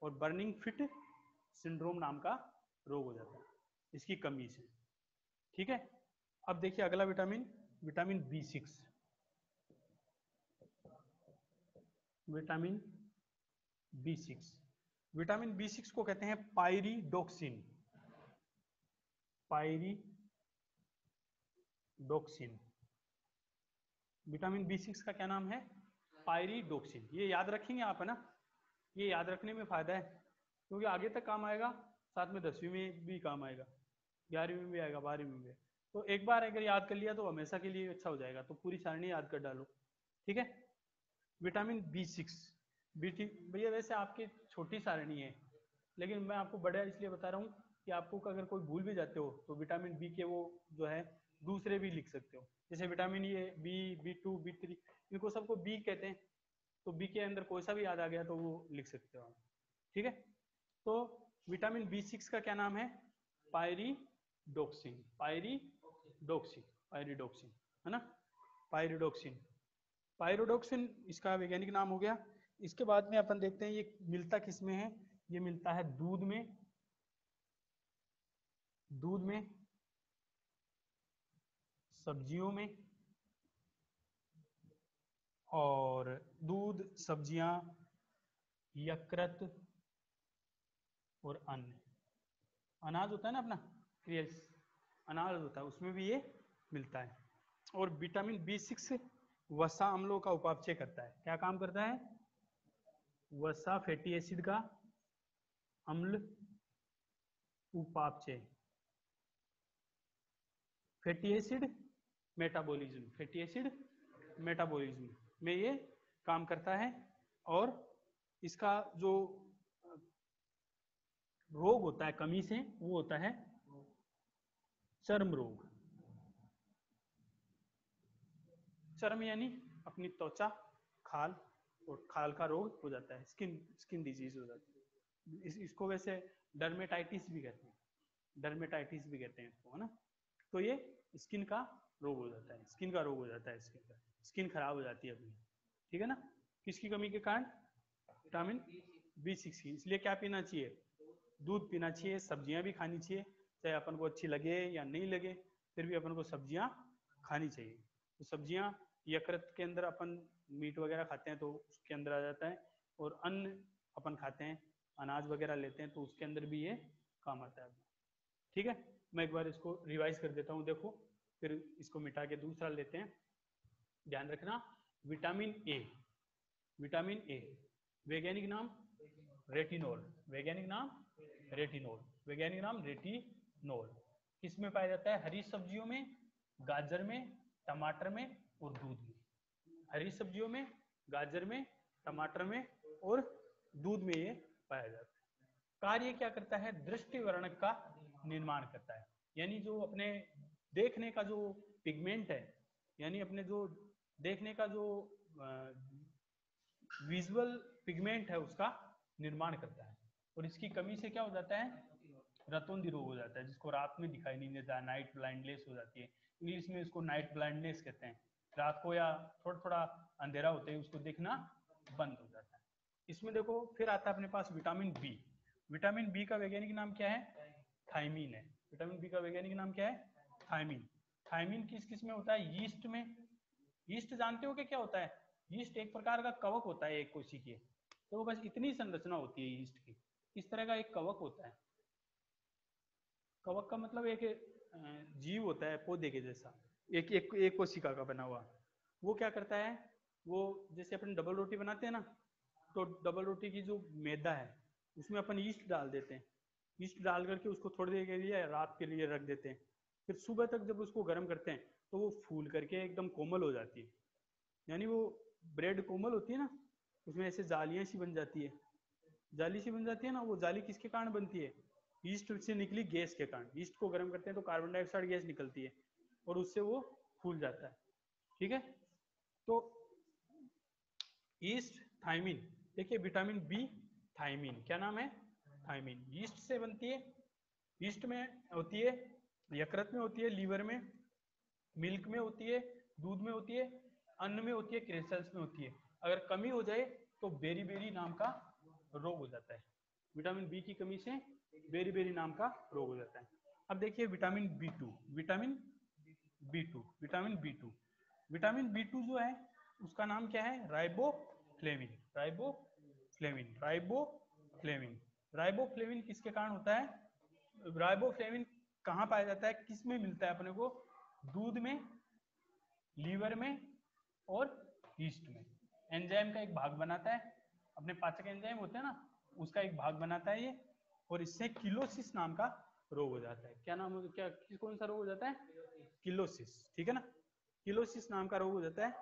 और बर्निंग फिट सिंड्रोम नाम का रोग हो जाता है इसकी कमी से, ठीक है। अब देखिए अगला vitamin, vitamin B6। Vitamin B6, vitamin B6 को कहते हैं पायरिडोक्सिन। पायरिडोक्सिन, विटामिन B6 का क्या नाम है? पायरिडोक्सिन। ये याद रखेंगे आप, है ना, ये याद रखने में फायदा है क्योंकि आगे तक काम आएगा, साथ में 10वीं में भी काम आएगा, 11वीं में भी आएगा, 12वीं में भी। तो एक बार अगर याद कर लिया तो हमेशा के लिए अच्छा हो जाएगा, तो पूरी सारणी याद कर डालो, ठीक है। विटामिन B6, भैया वैसे आपकी छोटी सारणी है लेकिन मैं आपको बड़ा इसलिए बता रहा हूँ कि आपको अगर कोई भूल भी जाते हो तो विटामिन बी के वो जो है दूसरे भी लिख सकते हो, जैसे विटामिन ए, B2, B3, इनको सबको बी कहते हैं, तो बी के अंदर कोई सा भी याद आ गया तो वो लिख सकते हो आप, ठीक है। तो विटामिन B6 का क्या नाम है? पायरिडोक्सिन। पायरिडोक्सिन, पायरिडोक्सिन, है ना, पायरिडोक्सिन। पायरिडोक्सिन इसका वैज्ञानिक नाम हो गया। इसके बाद में अपन देखते हैं ये मिलता किस में है। ये मिलता है दूध में, दूध में, सब्जियों में, और दूध, सब्जियां, यकृत और अन्न, अनाज होता है ना अपना, क्रियस अनाज होता है, उसमें भी ये मिलता है। और विटामिन B6 वसा अम्लों का उपापचय करता है। क्या काम करता है? वसा फैटी एसिड का अम्ल उपापचय, fatty acid metabolism, fatty acid metabolism में ये काम करता है। और इसका जो रोग होता है कमी से वो होता है चर्म रोग। चर्म यानी अपनी त्वचा, खाल, और खाल का रोग हो जाता है, स्किन डिजीज हो जाती है। इसको वैसे डर्मेटाइटिस भी कहते हैं, डर्मेटाइटिस भी कहते हैं इसको, है ना। तो ये स्किन का रोग हो जाता है, स्किन का रोग हो जाता है, इसके अंदर स्किन खराब हो जाती है अपनी, ठीक है ना, किसकी कमी के कारण? विटामिन B6 की। इसलिए क्या पीना चाहिए? दूध पीना चाहिए, सब्जियां भी खानी चाहिए, चाहे अपन को अच्छी लगे या नहीं लगे, फिर भी अपन को सब्जियां खानी चाहिए। तो सब्जियां यकृत के अंदर, अपन मीट वगैरह खाते हैं तो उसके अंदर आ जाता है, और अन्न अपन खाते हैं, अनाज वगैरह लेते हैं तो उसके अंदर भी ये काम आता है, ठीक है। मैं एक बार इसको रिवाइज कर देता हूँ, देखो, फिर इसको मिटा के दूसरा लेते हैं। ध्यान रखना, विटामिन ए, विटामिन ए वैज्ञानिक नाम रेटिनोल, वैज्ञानिक नाम रेटिनोल, वैज्ञानिक नाम रेटिनोल। किस में पाया जाता है? हरी सब्जियों में, गाजर में, टमाटर में और दूध में। हरी सब्जियों में, गाजर में, टमाटर में और दूध में ये पाया जाता है। कार्य क्या करता है? दृष्टि वर्णक का निर्माण करता है, यानी जो अपने देखने का जो पिगमेंट है, यानी अपने जो देखने का जो विजुअल पिगमेंट है उसका निर्माण करता है। और इसकी कमी से क्या हो जाता है? रतौंधी रोग हो जाता है, जिसको रात में दिखाई नहीं देता, नाइट ब्लाइंडनेस हो जाती है। इंग्लिश में इसको नाइट ब्लाइंडनेस कहते हैं। रात को या थोड़ा थोड़ा अंधेरा होते ही उसको देखना बंद हो जाता है। इसमें देखो फिर आता है अपने पास विटामिन बी। विटामिन बी का वैज्ञानिक नाम क्या है? थायमीन है। विटामिन बी का वैज्ञानिक नाम क्या है? थायमीन। थायमीन किस किस में होता है? यीस्ट में। यीस्ट जानते हो कि क्या होता है? यीस्ट एक प्रकार का कवक होता है एक कोशिकीय, तो बस इतनी संरचना होती है यीस्ट की, इस तरह का एक कवक होता है। कवक का मतलब एक जीव होता है पौधे के जैसा, एक कोशिका का बना हुआ। वो क्या करता है? वो जैसे अपन डबल रोटी बनाते हैं ना, तो डबल रोटी की जो मैदा है उसमें अपन ईस्ट डाल देते हैं, ईस्ट डाल करके उसको थोड़ी देर के लिए रात के लिए रख देते हैं, फिर सुबह तक जब उसको गर्म करते हैं तो वो फूल करके एकदम कोमल हो जाती है। यानी वो ब्रेड कोमल होती है ना, उसमें ऐसे जालियां सी बन जाती है, जाली सी बन जाती है ना, वो जाली किसके कारण बनती है? ईस्ट से निकली गैस के कारण, ईस्ट को गर्म करते हैं तो कार्बन डाइऑक्साइड गैस निकलती है और उससे वो फूल जाता है। ठीक है, तो ईस्ट थायमिन, देखिए विटामिन बी थायमिन, क्या नाम है, थायमिन, ईस्ट से बनती है। ईस्ट में होती है, यकृत में होती है, लीवर में, मिल्क में होती है, दूध में होती है, अन्न में होती है, क्रेस्टल्स में होती है। अगर कमी हो जाए तो बेरी नाम का रोग हो जाता है। विटामिन बी की कमी से बेरी नाम का रोग हो जाता है। अब देखिए vitamin B two, vitamin B two जो है उसका नाम क्या है, राइबोफ्लेविन किसके कारण होता है, राइबोफ्लेविन कहाँ पाया जाता है, किस में मिलता है अपने को, दूध में, लीवर में और ईस्ट में। एंजाइम का एक भाग बनाता है, अपने पाचक एंजाइम होते हैं ना, उसका एक भाग बनाता है ये, और इससे किलोसिस नाम का रोग हो जाता है। क्या नाम हो, क्या कौन सा रोग हो जाता है, किलोसिस, ठीक है ना, किलोसिस नाम का रोग हो जाता है।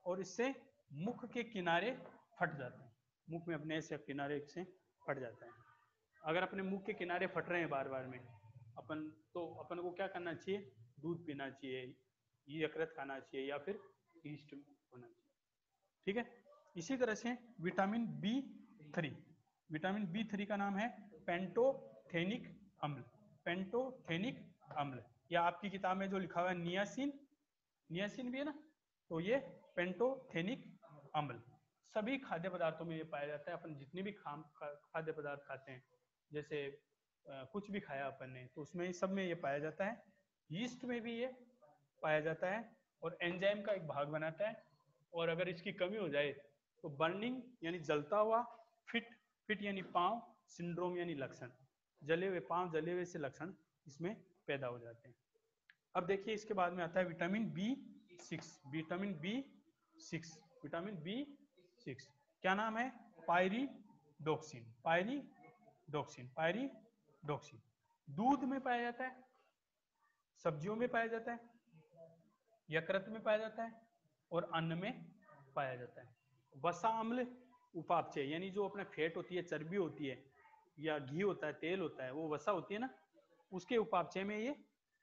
और इससे मुख के किनारे फट जाते हैं, मुख में अपने ऐसे किनारे से फट जाता है। अगर अपने मुख के किनारे फट रहे हैं बार बार में अपन, तो अपन को क्या करना चाहिए, दूध पीना चाहिए, यकृत खाना चाहिए या फिर ईस्ट होना चाहिए। ठीक है, इसी तरह से विटामिन बी थ्री का नाम है पेंटोथेनिक अम्ल, या आपकी किताब में जो लिखा हुआ है नियासिन भी है ना, तो ये पेंटोथेनिक अम्ल सभी खाद्य पदार्थों में ये पाया जाता है। अपन जितने भी खाद्य पदार्थ खाते हैं, जैसे कुछ भी खाया अपन ने, तो उसमें सब में ये पाया जाता है। यीस्ट में भी ये पाया जाता है और एंजाइम का एक भाग बनाता है। और अगर इसकी कमी हो जाए तो बर्निंग यानी जलता हुआ, फिट यानी पाँव, सिंड्रोम यानी लक्षण, जले हुए पाँव, जले हुए से लक्षण इसमें पैदा हो जाते हैं। अब देखिए इसके बाद में आता है विटामिन बी सिक्स, क्या नाम है, पायरिडोक्सिन। दूध में पाया जाता है, सब्जियों में पाया जाता है, यकृत में पाया जाता है और अन्न में पाया जाता है। वसा अम्ल उपापचय, यानी जो अपना फैट होती है, चर्बी होती है या घी होता है, तेल होता है, वो वसा होती है ना, उसके उपापचय में ये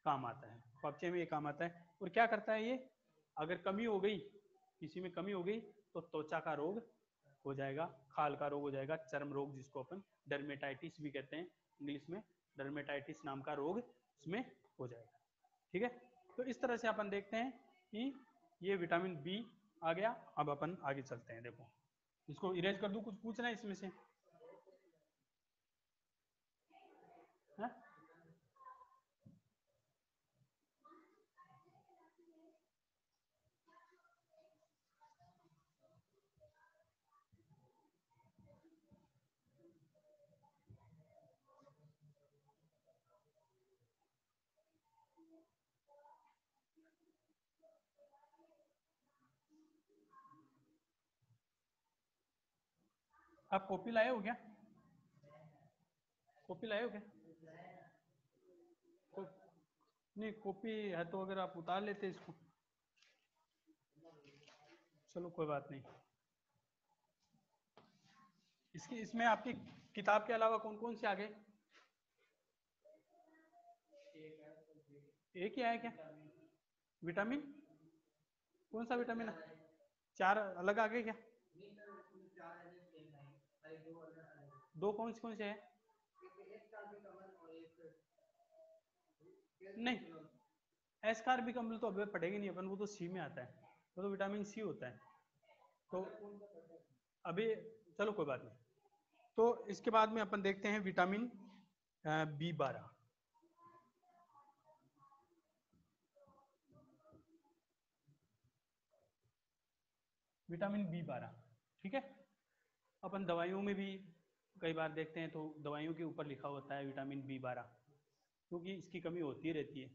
काम आता है, उपापचय में ये काम आता है। और क्या करता है ये, अगर कमी हो गई, किसी में कमी हो गई तो त्वचा का रोग हो जाएगा, खाल का रोग हो जाएगा, चर्म रोग जिसको अपन डर्मेटाइटिस भी कहते हैं इंग्लिश में, डर्मेटाइटिस नाम का रोग इसमें हो जाएगा। ठीक है, तो इस तरह से अपन देखते हैं कि ये विटामिन बी आ गया। अब अपन आगे चलते हैं, देखो इसको इरेज कर दूं, कुछ पूछना है इसमें से, है? आप कॉपी लाए हो क्या, कॉपी लाए हो क्या, नहीं कॉपी है तो अगर आप उतार लेते इसको, चलो कोई बात नहीं। इसमें आपकी किताब के अलावा कौन कौन से आ गए, एक ही आया क्या, विटामिन, कौन सा विटामिन है, 4 अलग आ गए क्या, दो कौन से है, नहीं एस्कॉर्बिक अम्ल तो अभी पढ़ेंगे नहीं अपन, वो तो सी में आता है, वो तो विटामिन सी होता है। तो अभी चलो कोई बात नहीं। तो इसके बाद में अपन देखते हैं विटामिन B12, विटामिन B12, ठीक है। अपन दवाइयों में भी कई बार देखते हैं तो दवाइयों के ऊपर लिखा होता है विटामिन B12, क्योंकि इसकी कमी होती रहती है।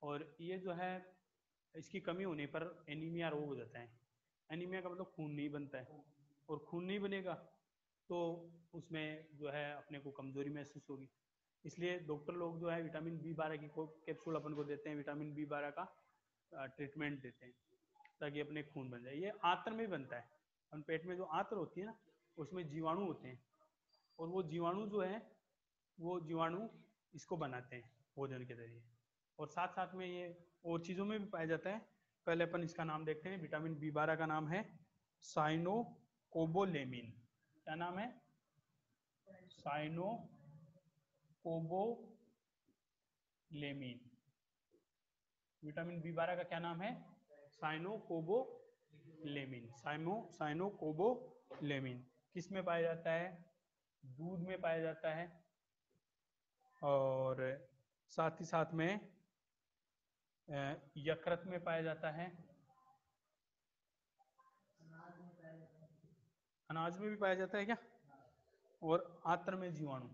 और ये जो है, इसकी कमी होने पर एनीमिया रोग हो जाता है। एनीमिया का मतलब खून नहीं बनता है, और खून नहीं बनेगा तो उसमें जो है अपने को कमजोरी महसूस होगी। इसलिए डॉक्टर लोग जो है विटामिन B12 की कैप्सूल अपन को देते हैं, विटामिन B12 का ट्रीटमेंट देते हैं ताकि अपने खून बन जाए। ये आंत्र में बनता है, हम पेट में जो आंत्र होती है ना, उसमें जीवाणु होते हैं, और वो जीवाणु जो है, वो जीवाणु इसको बनाते हैं भोजन के जरिए। और साथ साथ में ये और चीज़ों में भी पाया जाता है। पहले अपन इसका नाम देखते हैं। विटामिन B12 का नाम है साइनोकोबोलेमिन। क्या नाम है? साइनोकोबोलेमिन। विटामिन B12 का क्या नाम है? साइनोकोबोलेमिन। साइनोकोबोलेमिन किस में पाया जाता है? दूध में पाया जाता है, और साथ ही साथ में यकृत में पाया जाता है, अनाज में भी पाया जाता है क्या? और आंत्र में जीवाणु,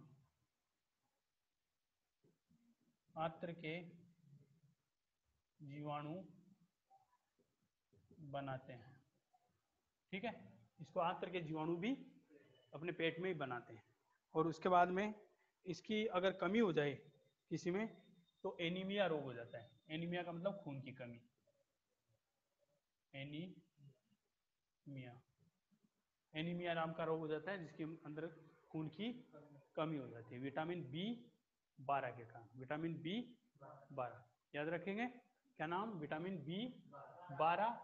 आंत्र के जीवाणु बनाते हैं। ठीक है, इसको आंत्र के जीवाणु भी अपने पेट में ही बनाते हैं। और उसके बाद में इसकी अगर कमी हो जाए किसी में तो एनीमिया रोग हो जाता है। एनीमिया का मतलब खून की कमी। एनीमिया, एनीमिया नाम का रोग हो जाता है जिसके अंदर खून की कमी हो जाती है विटामिन B12 के कारण। विटामिन B12 याद रखेंगे। क्या नाम? विटामिन B12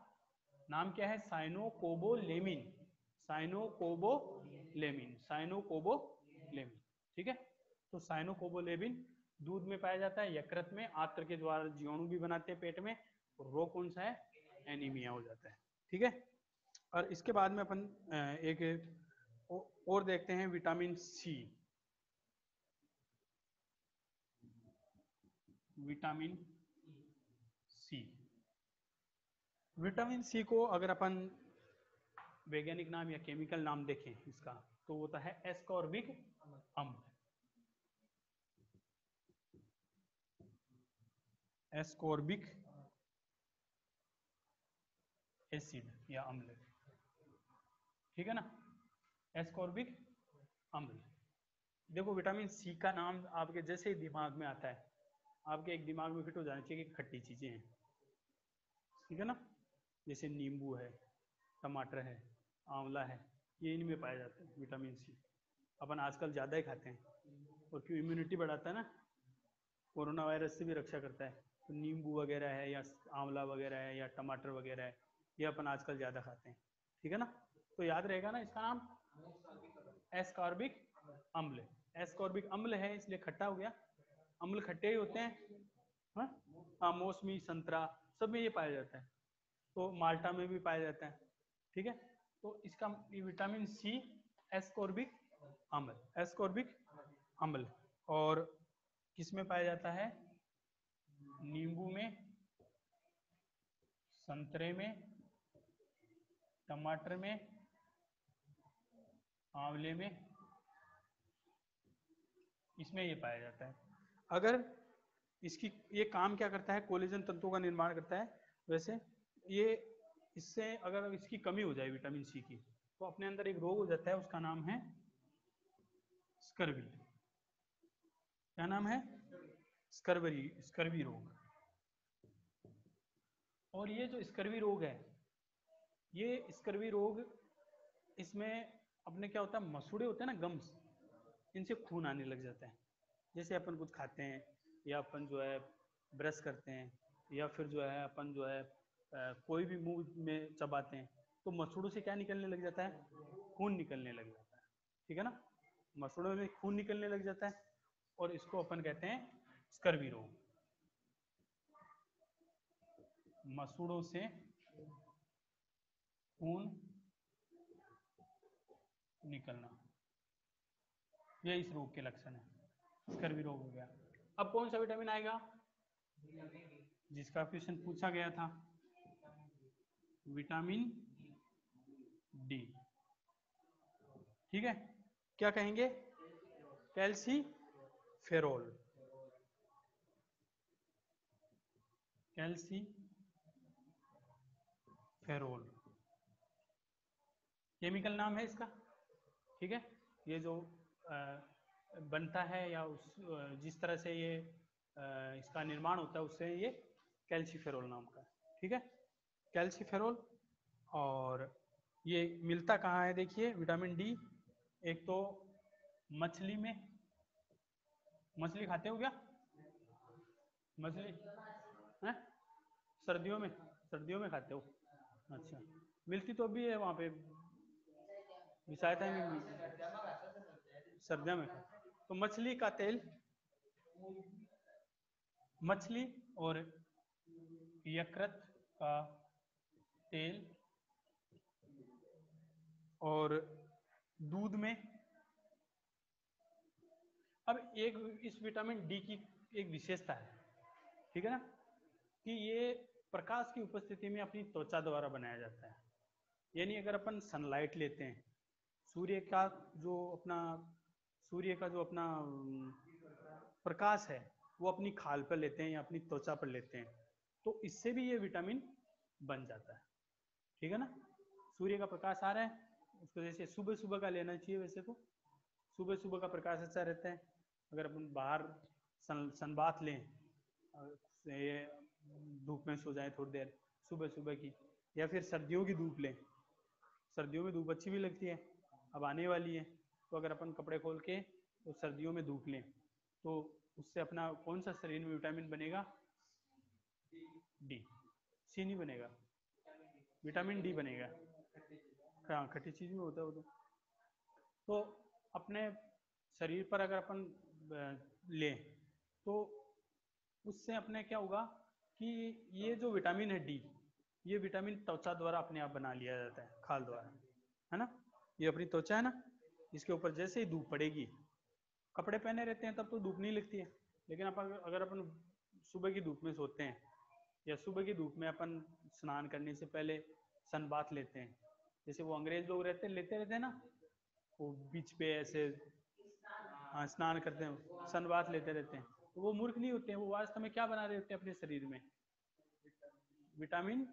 नाम क्या है? साइनोकोबोलेमिन। साइनोकोबोलेमिन, साइनोकोबोलेमिन। ठीक है, तो साइनोकोबोलेमिन दूध में पाया जाता है, यकृत में, आंत्र के द्वारा जीवाणु भी बनाते हैं पेट में। और रोग कौन सा है? एनीमिया हो जाता है। ठीक है, और इसके बाद में अपन एक और देखते हैं, vitamin C। Vitamin C, vitamin C को अगर अपन वैज्ञानिक नाम या केमिकल नाम देखें इसका, तो होता है एस्कॉर्बिक अम्ल। एस्कॉर्बिक एसिड या अम्ल। ठीक है ना, एस्कॉर्बिक अम्ल। देखो, विटामिन C का नाम आपके जैसे ही दिमाग में आता है, आपके एक दिमाग में फिट हो जाना चाहिए कि खट्टी चीजें हैं। ठीक है ना, जैसे नींबू है, टमाटर है, आंवला है, ये इनमें पाया जाता है विटामिन C। अपन आजकल ज़्यादा ही खाते हैं, और क्यों इम्यूनिटी बढ़ाता है ना, कोरोना वायरस से भी रक्षा करता है। तो नींबू वगैरह है या आंवला वगैरह है या टमाटर वगैरह है, ये अपन आजकल ज़्यादा खाते हैं। ठीक है ना, तो याद रहेगा ना इसका नाम? एस्कॉर्बिक अम्ल। एस्कॉर्बिक अम्ल है इसलिए खट्टा हो गया। अम्ल खट्टे ही होते हैं। हाँ, मौसमी, संतरा, सब में ये पाया जाता है। तो माल्टा में भी पाया जाता है। ठीक है, तो इसका विटामिन C एस्कॉर्बिक अम्ल, एस्कॉर्बिक अम्ल। और किस में पाया जाता है? नींबू में, संतरे में, टमाटर में, आंवले में, इसमें ये पाया जाता है। अगर इसकी ये काम क्या करता है? कोलेजन तंतुओं का निर्माण करता है। वैसे ये इससे अगर इसकी कमी हो जाए विटामिन C की, तो अपने अंदर एक रोग हो जाता है, उसका नाम है स्कर्वी। क्या नाम है? स्कर्वी, स्कर्वी रोग। और ये जो स्कर्वी रोग है, ये स्कर्वी रोग, इसमें अपने क्या होता है, मसूड़े होते हैं ना, गम्स, इनसे खून आने लग जाता है। जैसे अपन कुछ खाते हैं, या अपन जो है ब्रश करते हैं, या फिर जो है अपन जो है कोई भी मुंह में चबाते हैं, तो मसूड़ों से क्या निकलने लग जाता है? खून निकलने लग जाता है। ठीक है ना, मसूड़ों में खून निकलने लग जाता है, और इसको अपन कहते हैं स्कर्वी रोग। मसूड़ों से खून निकलना, ये इस रोग के लक्षण है। स्कर्वी रोग हो गया। अब कौन सा विटामिन आएगा जिसका क्वेश्चन पूछा गया था? Vitamin D। ठीक है, क्या कहेंगे? कैल्सीफेरोल। कैल्सीफेरोल केमिकल नाम है इसका। ठीक है, ये जो बनता है, या उस जिस तरह से ये इसका निर्माण होता है, उससे ये कैल्सीफेरोल नाम का है। ठीक है, कैल्सीफेरोल। और ये मिलता कहाँ है? देखिए, विटामिन D एक तो मछली में, मछली खाते हो क्या? मछली है सर्दियों में खाते हो? अच्छा, मिलती तो अभी है वहाँ पे विसायता में, सर्दियों में खाते। तो मछली का तेल, मछली और यकृत का तेल और दूध में। अब एक इस विटामिन डी की एक विशेषता है, ठीक है ना, कि ये प्रकाश की उपस्थिति में अपनी त्वचा द्वारा बनाया जाता है। यानी अगर अपन सनलाइट लेते हैं, सूर्य का जो अपना प्रकाश है वो अपनी खाल पर लेते हैं या अपनी त्वचा पर लेते हैं, तो इससे भी ये विटामिन बन जाता है, ठीक है ना। सूर्य का प्रकाश आ रहा है, उसको जैसे सुबह सुबह का लेना चाहिए, वैसे तो सुबह सुबह का प्रकाश अच्छा रहता है। अगर अपन बाहर सनबाथ लें, ये धूप में सो जाए थोड़ी देर सुबह सुबह की, या फिर सर्दियों की धूप लें, सर्दियों में धूप अच्छी भी लगती है, अब आने वाली है, तो अगर अपन कपड़े खोल के तो सर्दियों में धूप लें तो उससे अपना कौन सा शरीर में विटामिन बनेगा? डी। सी नहीं बनेगा, विटामिन डी बनेगा। हाँ, खट्टी चीज में होता है वो तो अपने शरीर पर अगर अपन लें तो उससे अपने क्या होगा कि ये जो विटामिन है डी, ये विटामिन त्वचा द्वारा अपने आप बना लिया जाता है, खाल द्वारा, है ना। ये अपनी त्वचा है ना, इसके ऊपर जैसे ही धूप पड़ेगी, कपड़े पहने रहते हैं तब तो धूप नहीं लगती है, लेकिन अपन अगर अपन सुबह की धूप में सोते हैं या सुबह की धूप में अपन स्नान करने से पहले सन बाथ लेते हैं, जैसे वो अंग्रेज लोग लेते रहते हैं ना, वो बीच पे ऐसे स्नान करते हैं, सन बाथ लेते रहते हैं, तो वो मूर्ख नहीं होते हैं, वो वास्तव में क्या बना रहे होते हैं अपने शरीर में? विटामिन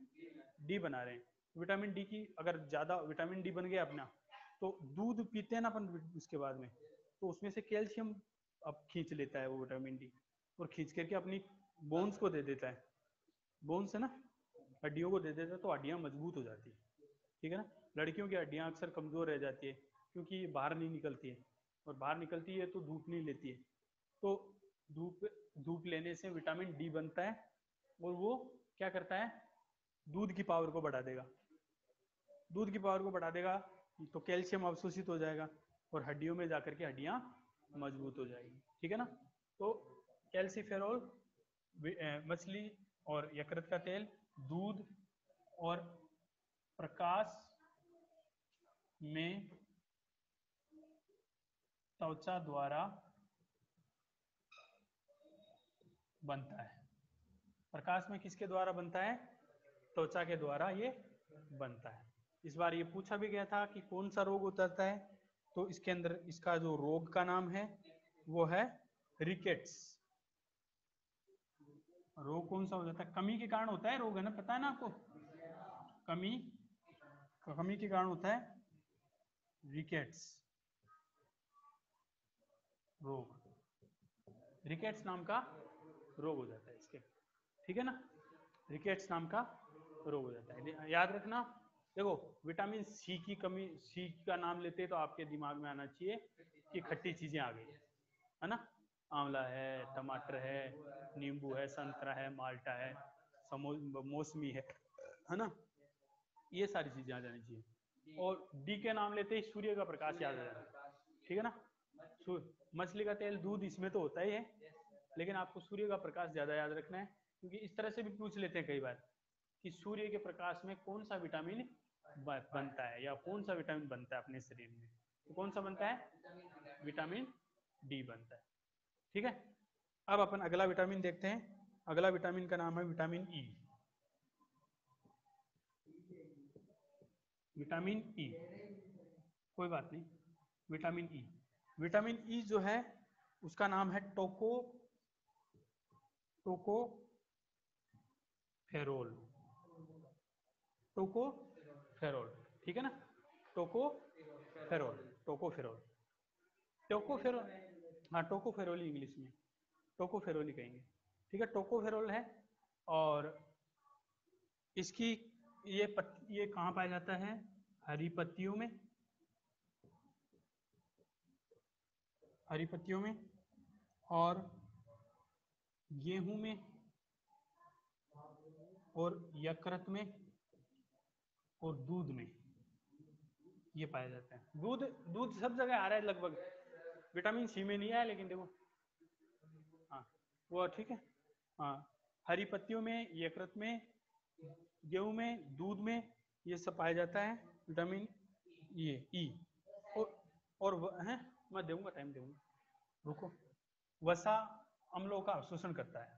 डी बना रहे हैं। विटामिन डी की अगर ज़्यादा विटामिन डी बन गया अपना, तो दूध पीते हैं ना अपन उसके बाद में, तो उसमें से कैल्शियम अब खींच लेता है वो विटामिन डी, और खींच करके अपनी बोन्स को दे देता है, बोन्स है ना, हड्डियों को दे देता है, तो हड्डियाँ मजबूत हो जाती है, ठीक है ना। लड़कियों की हड्डियाँ अक्सर कमज़ोर रह जाती है क्योंकि बाहर नहीं निकलती है, और बाहर निकलती है तो धूप नहीं लेती है, तो धूप लेने से विटामिन डी बनता है, और वो क्या करता है? दूध की पावर को बढ़ा देगा, दूध की पावर को बढ़ा देगा तो कैल्शियम अवशोषित हो जाएगा और हड्डियों में जाकर के हड्डियां मजबूत हो जाएगी, ठीक है ना। तो कैल्सीफेरोल, मछली और यकृत का तेल, दूध और प्रकाश में त्वचा द्वारा बनता है। प्रकाश में किसके द्वारा बनता है? त्वचा के द्वारा ये बनता है। इस बार ये पूछा भी गया था कि कौन सा रोग उतरता है, तो इसके अंदर इसका जो रोग का नाम है वो है रिकेट्स। रोग कौन सा हो जाता है? कमी के कारण होता है रोग, है ना, पता है ना आपको, कमी के कारण होता है रिकेट्स रोग, रिकेट्स नाम का रोग हो जाता है इसके, ठीक है ना, रिकेट्स नाम का रोग हो जाता है। याद रखना, देखो विटामिन सी की कमी, सी का नाम लेते तो आपके दिमाग में आना चाहिए कि खट्टी चीजें आ गई, है ना, आंवला है, टमाटर है, नींबू है, संतरा है, माल्टा है, मौसमी है ना, ये सारी चीजें आ जानी चाहिए। और डी के नाम लेते ही सूर्य का प्रकाश याद आ जाना, ठीक है ना। मछली का तेल, दूध, इसमें तो होता ही है, लेकिन आपको सूर्य का प्रकाश ज्यादा याद रखना है, क्योंकि इस तरह से भी पूछ लेते हैं कई बार कि सूर्य के प्रकाश में कौन सा विटामिन बनता है या कौन सा विटामिन बनता है अपने शरीर में, तो कौन सा बनता है? विटामिन डी बनता है, ठीक है। अब अपन अगला विटामिन देखते हैं। अगला विटामिन का नाम है विटामिन ई। विटामिन ई, कोई बात नहीं, विटामिन ई, विटामिन ई जो है उसका नाम है टोकोफेरोल, टोकोफेरोल, ठीक है ना, टोकोफेरोल, टोकोफेरोल, टोकोफेरोल, हाँ टोकोफेरोल इंग्लिश में टोकोफेरोल ही कहेंगे, ठीक है, टोकोफेरोल है। और इसकी ये कहाँ पाया जाता है? हरी पत्तियों में, हरी पत्तियों में, और गेहूं में और यकृत में और दूध में ये पाया जाता है। दूध दूध सब जगह आ रहा है लगभग, विटामिन सी में नहीं आया लेकिन देखो, हाँ वो ठीक है। हाँ, हरी पत्तियों में, यकृत में, गेहूं में, दूध में ये सब पाया जाता है विटामिन ये ई। और है, मैं दूंगा, टाइम दूंगा, रुको। वसा अम्लों का अवशोषण करता है।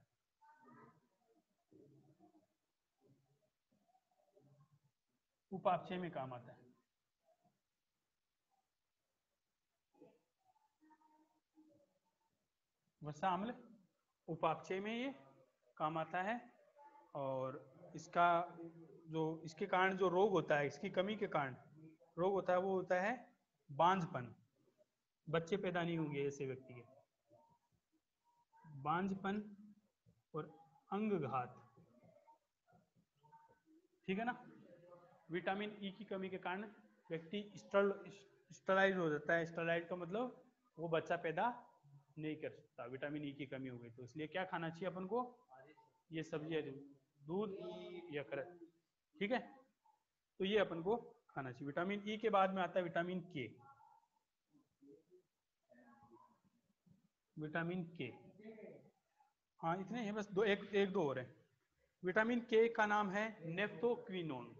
उपापचय में काम आता है। वसा अम्ल उपापचय में ये काम आता है। और इसका जो इसके कारण जो रोग होता है, इसकी कमी के कारण रोग होता है, वो होता है बांझपन। बच्चे पैदा नहीं होंगे ऐसे व्यक्ति के। बांझपन और अंगघात, ठीक है ना। विटामिन ई की कमी के कारण व्यक्ति स्टरलाइज हो जाता है। स्टरलाइज का मतलब वो बच्चा पैदा नहीं कर सकता, विटामिन ई की कमी हो गई। तो इसलिए क्या खाना चाहिए अपन को, ये सब्जी, दूध, यकृत, ठीक है। तो ये अपन को खाना चाहिए। विटामिन ई के बाद में आता है विटामिन के। विटामिन के, हाँ इतने हैं बस, दो एक दो और है। विटामिन के का नाम है नेफ्थोक्विनोन।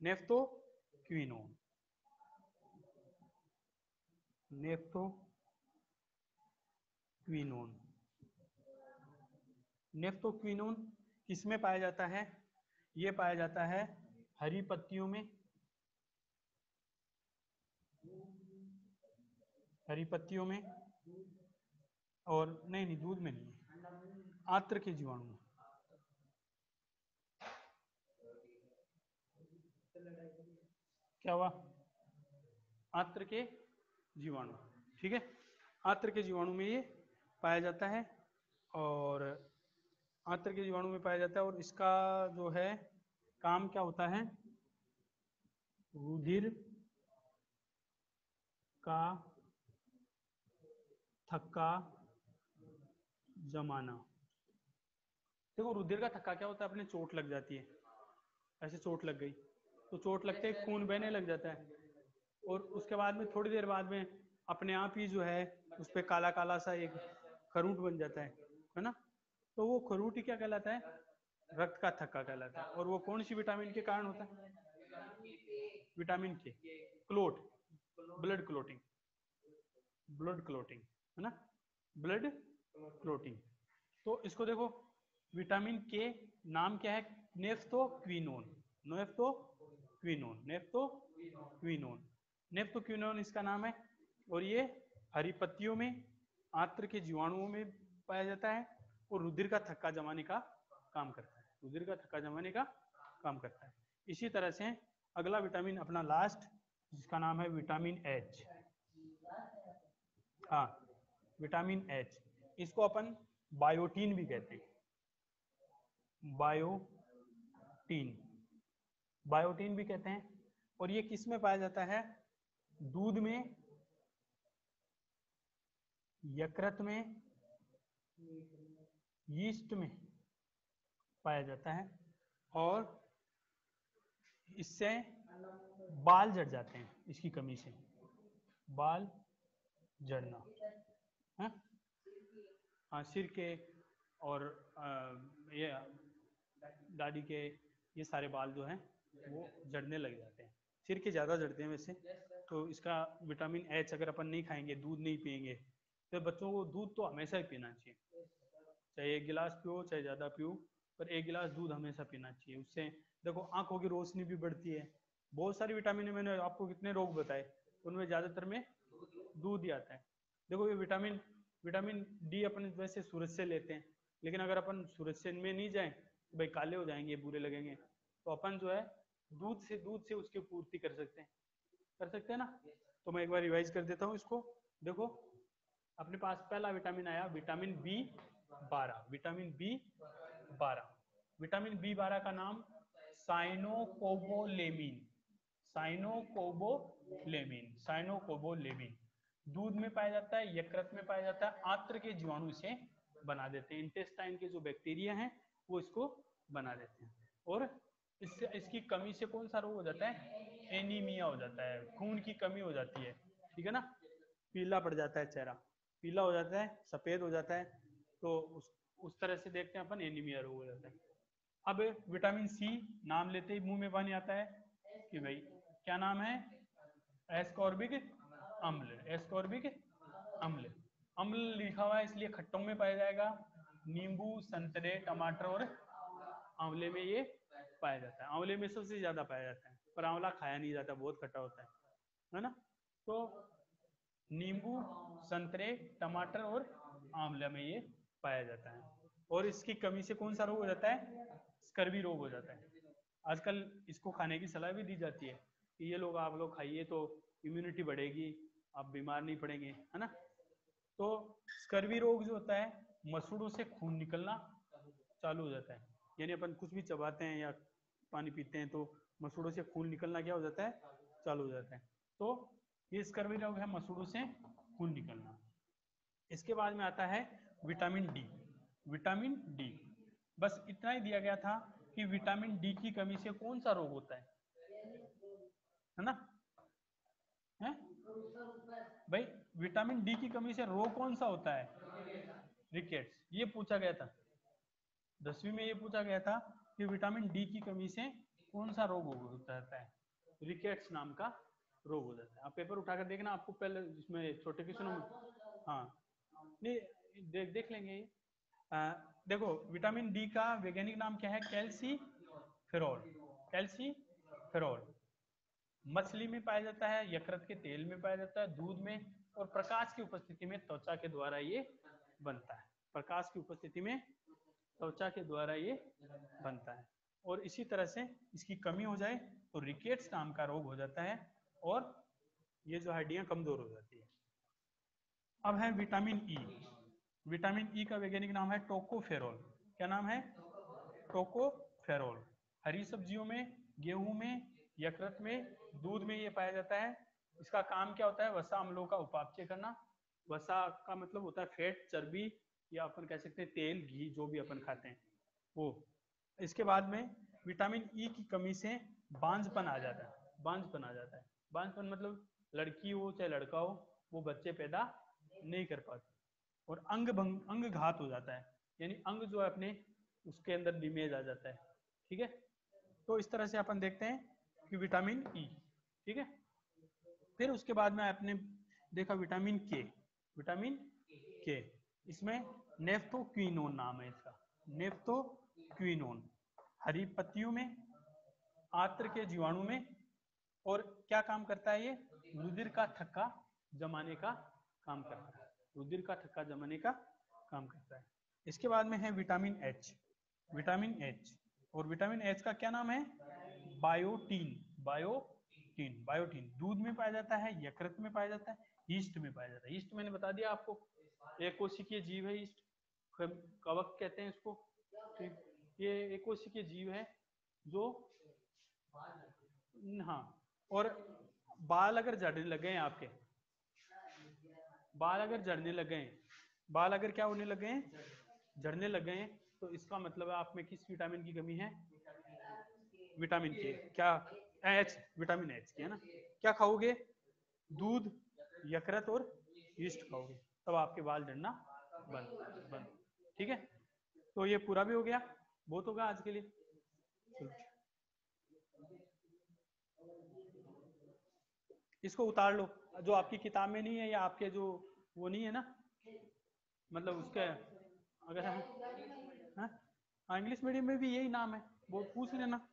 नेफ्थोक्विनोन, नेफ्थोक्विनोन। नेफ्थोक्विनोन किसमें पाया जाता है, ये पाया जाता है हरी पत्तियों में, हरी पत्तियों में, और नहीं दूध में नहीं है, आंत्र के जीवाणु में। क्या हुआ, आंत्र के जीवाणु, ठीक है। आंत्र के जीवाणु में ये पाया जाता है, और आंत्र के जीवाणु में पाया जाता है। और इसका जो है काम क्या होता है, रुधिर का थक्का जमाना। देखो रुधिर का थक्का क्या होता है, अपने चोट लग जाती है, ऐसे चोट लग गई तो चोट लगते ही खून बहने लग जाता है, और उसके बाद में थोड़ी देर बाद में अपने आप ही जो है उस पर काला काला सा एक खरूट बन जाता है ना। तो वो खरूट ही क्या कहलाता है, रक्त का थक्का कहलाता है। और वो कौन सी विटामिन के कारण होता है, विटामिन के, clot, blood clotting, blood clotting है ना, ब्लड क्लोटिंग। तो इसको देखो, विटामिन के नाम क्या है, नेफ्थोक्विनोन, नेफ्थोक्विनोन, नेफ्थोक्विनोन, नेफ्थोक्विनोन इसका नाम है। और ये हरी पत्तियों में, आंत्र के जीवाणुओं में पाया जाता है, और रुधिर का थक्का जमाने का काम करता है, रुधिर का थक्का जमाने का काम करता है। इसी तरह से अगला विटामिन अपना लास्ट, जिसका नाम है विटामिन एच। हाँ, विटामिन एच, इसको अपन बायोटीन भी कहते हैं, बायोटीन, बायोटीन भी कहते हैं। और ये किस में पाया जाता है, दूध में, यकृत में, यीस्ट में पाया जाता है। और इससे बाल झड़ जाते हैं, इसकी कमी से बाल झड़ना, हाँ सिर के और ये दाढ़ी के, ये सारे बाल जो हैं वो झड़ने लग जाते हैं। सिर के ज़्यादा झड़ते हैं वैसे। तो इसका विटामिन एच अगर अपन नहीं खाएंगे, दूध नहीं पियेंगे, तो बच्चों को दूध तो हमेशा ही पीना चाहिए, चाहे 1 गिलास पियो चाहे ज़्यादा पियो, पर 1 गिलास दूध हमेशा पीना चाहिए। उससे देखो आंखों की रोशनी भी बढ़ती है। बहुत सारी विटामिन, मैंने आपको कितने रोग बताए, उनमें ज़्यादातर में दूध ही आता है। देखो ये विटामिन विटामिन डी अपन वैसे सूरज से लेते हैं, लेकिन अगर अपन सूरज से में नहीं जाएं तो भाई काले हो जाएंगे, बुरे लगेंगे। तो अपन जो है दूध से उसकी पूर्ति कर सकते हैं ना। तो मैं एक बार रिवाइज कर देता हूँ इसको। देखो अपने पास पहला विटामिन आया vitamin B 12, vitamin B 12। Vitamin B 12 का नाम साइनोकोबोलेमिन, साइनोकोबोलेमिन, साइनोकोबोलेमिन। दूध में पाया जाता है, यकृत में पाया जाता है, आंत्र के जीवाणु इसे बना देते हैं। इंटेस्टाइन के जो बैक्टीरिया हैं वो इसको बना देते हैं। और इससे इसकी कमी से कौन सा रोग हो जाता है? एनीमिया हो जाता है, खून की कमी हो जाती है, ठीक है ना। पीला पड़ जाता है चेहरा, पीला हो जाता है, सफेद हो जाता है, तो उस तरह से देखते हैं अपन, एनीमिया रोग हो जाता है। अब विटामिन सी नाम लेते ही मुंह में पानी आता है कि भाई क्या नाम है? एस्कॉर्बिक अम्ल। एस्कॉर्बिक अम्ल, अम्ल लिखा हुआ है इसलिए खट्टों में पाया जाएगा। नींबू, संतरे, टमाटर और आंवले में ये पाया जाता है। आंवले में सबसे ज्यादा पाया जाता है, पर आंवला खाया नहीं जाता, बहुत खट्टा होता है ना। तो नींबू, संतरे, टमाटर और आंवला में ये पाया जाता है। और इसकी कमी से कौन सा रोग हो जाता है? स्कर्वी रोग हो जाता है। आजकल इसको खाने की सलाह भी दी जाती है कि ये लोग आप लोग खाइए तो इम्यूनिटी बढ़ेगी, आप बीमार नहीं पड़ेंगे, है ना। तो स्कर्वी रोग जो होता है, मसूड़ों से खून निकलना चालू हो जाता है। यानी अपन कुछ भी चबाते हैं या पानी पीते हैं तो मसूड़ों से खून निकलना क्या हो जाता है? चालू हो जाता है। तो ये स्कर्वी रोग है, मसूड़ों से खून निकलना। इसके बाद में आता है विटामिन डी। विटामिन डी, बस इतना ही दिया गया था कि विटामिन डी की कमी से कौन सा रोग होता है ना। है भाई, विटामिन डी की कमी से रोग कौन सा होता है? रिकेट्स। ये पूछा गया था 10वीं में, ये पूछा गया था कि विटामिन डी की कमी से कौन सा रोग होता है? रिकेट्स नाम का रोग हो जाता है। आप पेपर उठाकर देखना, आपको पहले इसमें छोटे क्वेश्चनों में, हाँ नहीं देख लेंगे ये। देखो विटामिन डी का वैज्ञानिक नाम क्या है? कैल्सीफेरॉल। कैल्सीफेरॉल मछली में पाया जाता है, यकृत के तेल में पाया जाता है, दूध में, और प्रकाश की उपस्थिति में त्वचा के द्वारा ये बनता है। प्रकाश की उपस्थिति में त्वचा के द्वारा ये बनता है। और इसी तरह से इसकी कमी हो जाए तो रिकेट्स नाम का रोग हो जाता है और ये जो हड्डियां कमजोर हो जाती है। अब है विटामिन ई। विटामिन ई का वैज्ञानिक नाम है टोकोफेरोल। क्या नाम है? टोकोफेरोल। हरी सब्जियों में, गेहूं में, यकृत में, दूध में ये पाया जाता है। इसका काम क्या होता है? वसा अम्लों का उपापचय करना। वसा का मतलब होता है फैट, चर्बी, या अपन कह सकते हैं तेल, घी, जो भी अपन खाते हैं वो। इसके बाद में विटामिन ई की कमी से बांझपन आ जाता है। बांझपन आ जाता है। बांझपन मतलब लड़की हो चाहे लड़का हो, वो बच्चे पैदा नहीं कर पाते। और अंग घात हो जाता है, यानी अंग जो है अपने उसके अंदर डिमेज आ जाता है, ठीक है। तो इस तरह से अपन देखते हैं कि विटामिन ई, ठीक है। फिर उसके बाद में आपने देखा विटामिन के। विटामिन के, इसमें नेफ्थोक्विनोन नाम है इसका। नेफ्थोक्विनोन हरी पत्तियों में, आंत्र के जीवाणु में, और क्या काम करता है? ये रुधिर का थक्का जमाने का काम करता है। रुधिर का थक्का जमाने का काम करता है। इसके बाद में है विटामिन एच। विटामिन एच, और विटामिन एच का क्या नाम है? बायोटीन। बायोटीन, बायोटीन दूध में पाया जाता है, यकृत में पाया जाता है, ईस्ट में पाया जाता है। ईस्ट मैंने बता दिया आपको, एक कोशिकीय जीव है ईस्ट, कवक कहते हैं इसको। ये एक कोशिकीय जीव है जो, हाँ, और बाल अगर झड़ने लगे हैं आपके, बाल अगर झड़ने लगे हैं, बाल अगर क्या होने लगे हैं? झड़ने लगे हैं, तो इसका मतलब है आप में किस विटामिन की कमी है? विटामिन के। क्या? एच, विटामिन एच की, है ना। क्या खाओगे? दूध, यकृत और यीस्ट खाओगे, तब आपके बाल झड़ना बंद बंद, ठीक है। तो ये पूरा भी हो गया, बहुत होगा आज के लिए। इसको उतार लो, जो आपकी किताब में नहीं है या आपके जो वो नहीं है ना, मतलब उसके अगर हाँ, हाँ इंग्लिश मीडियम में भी यही नाम है, वो पूछ लेना।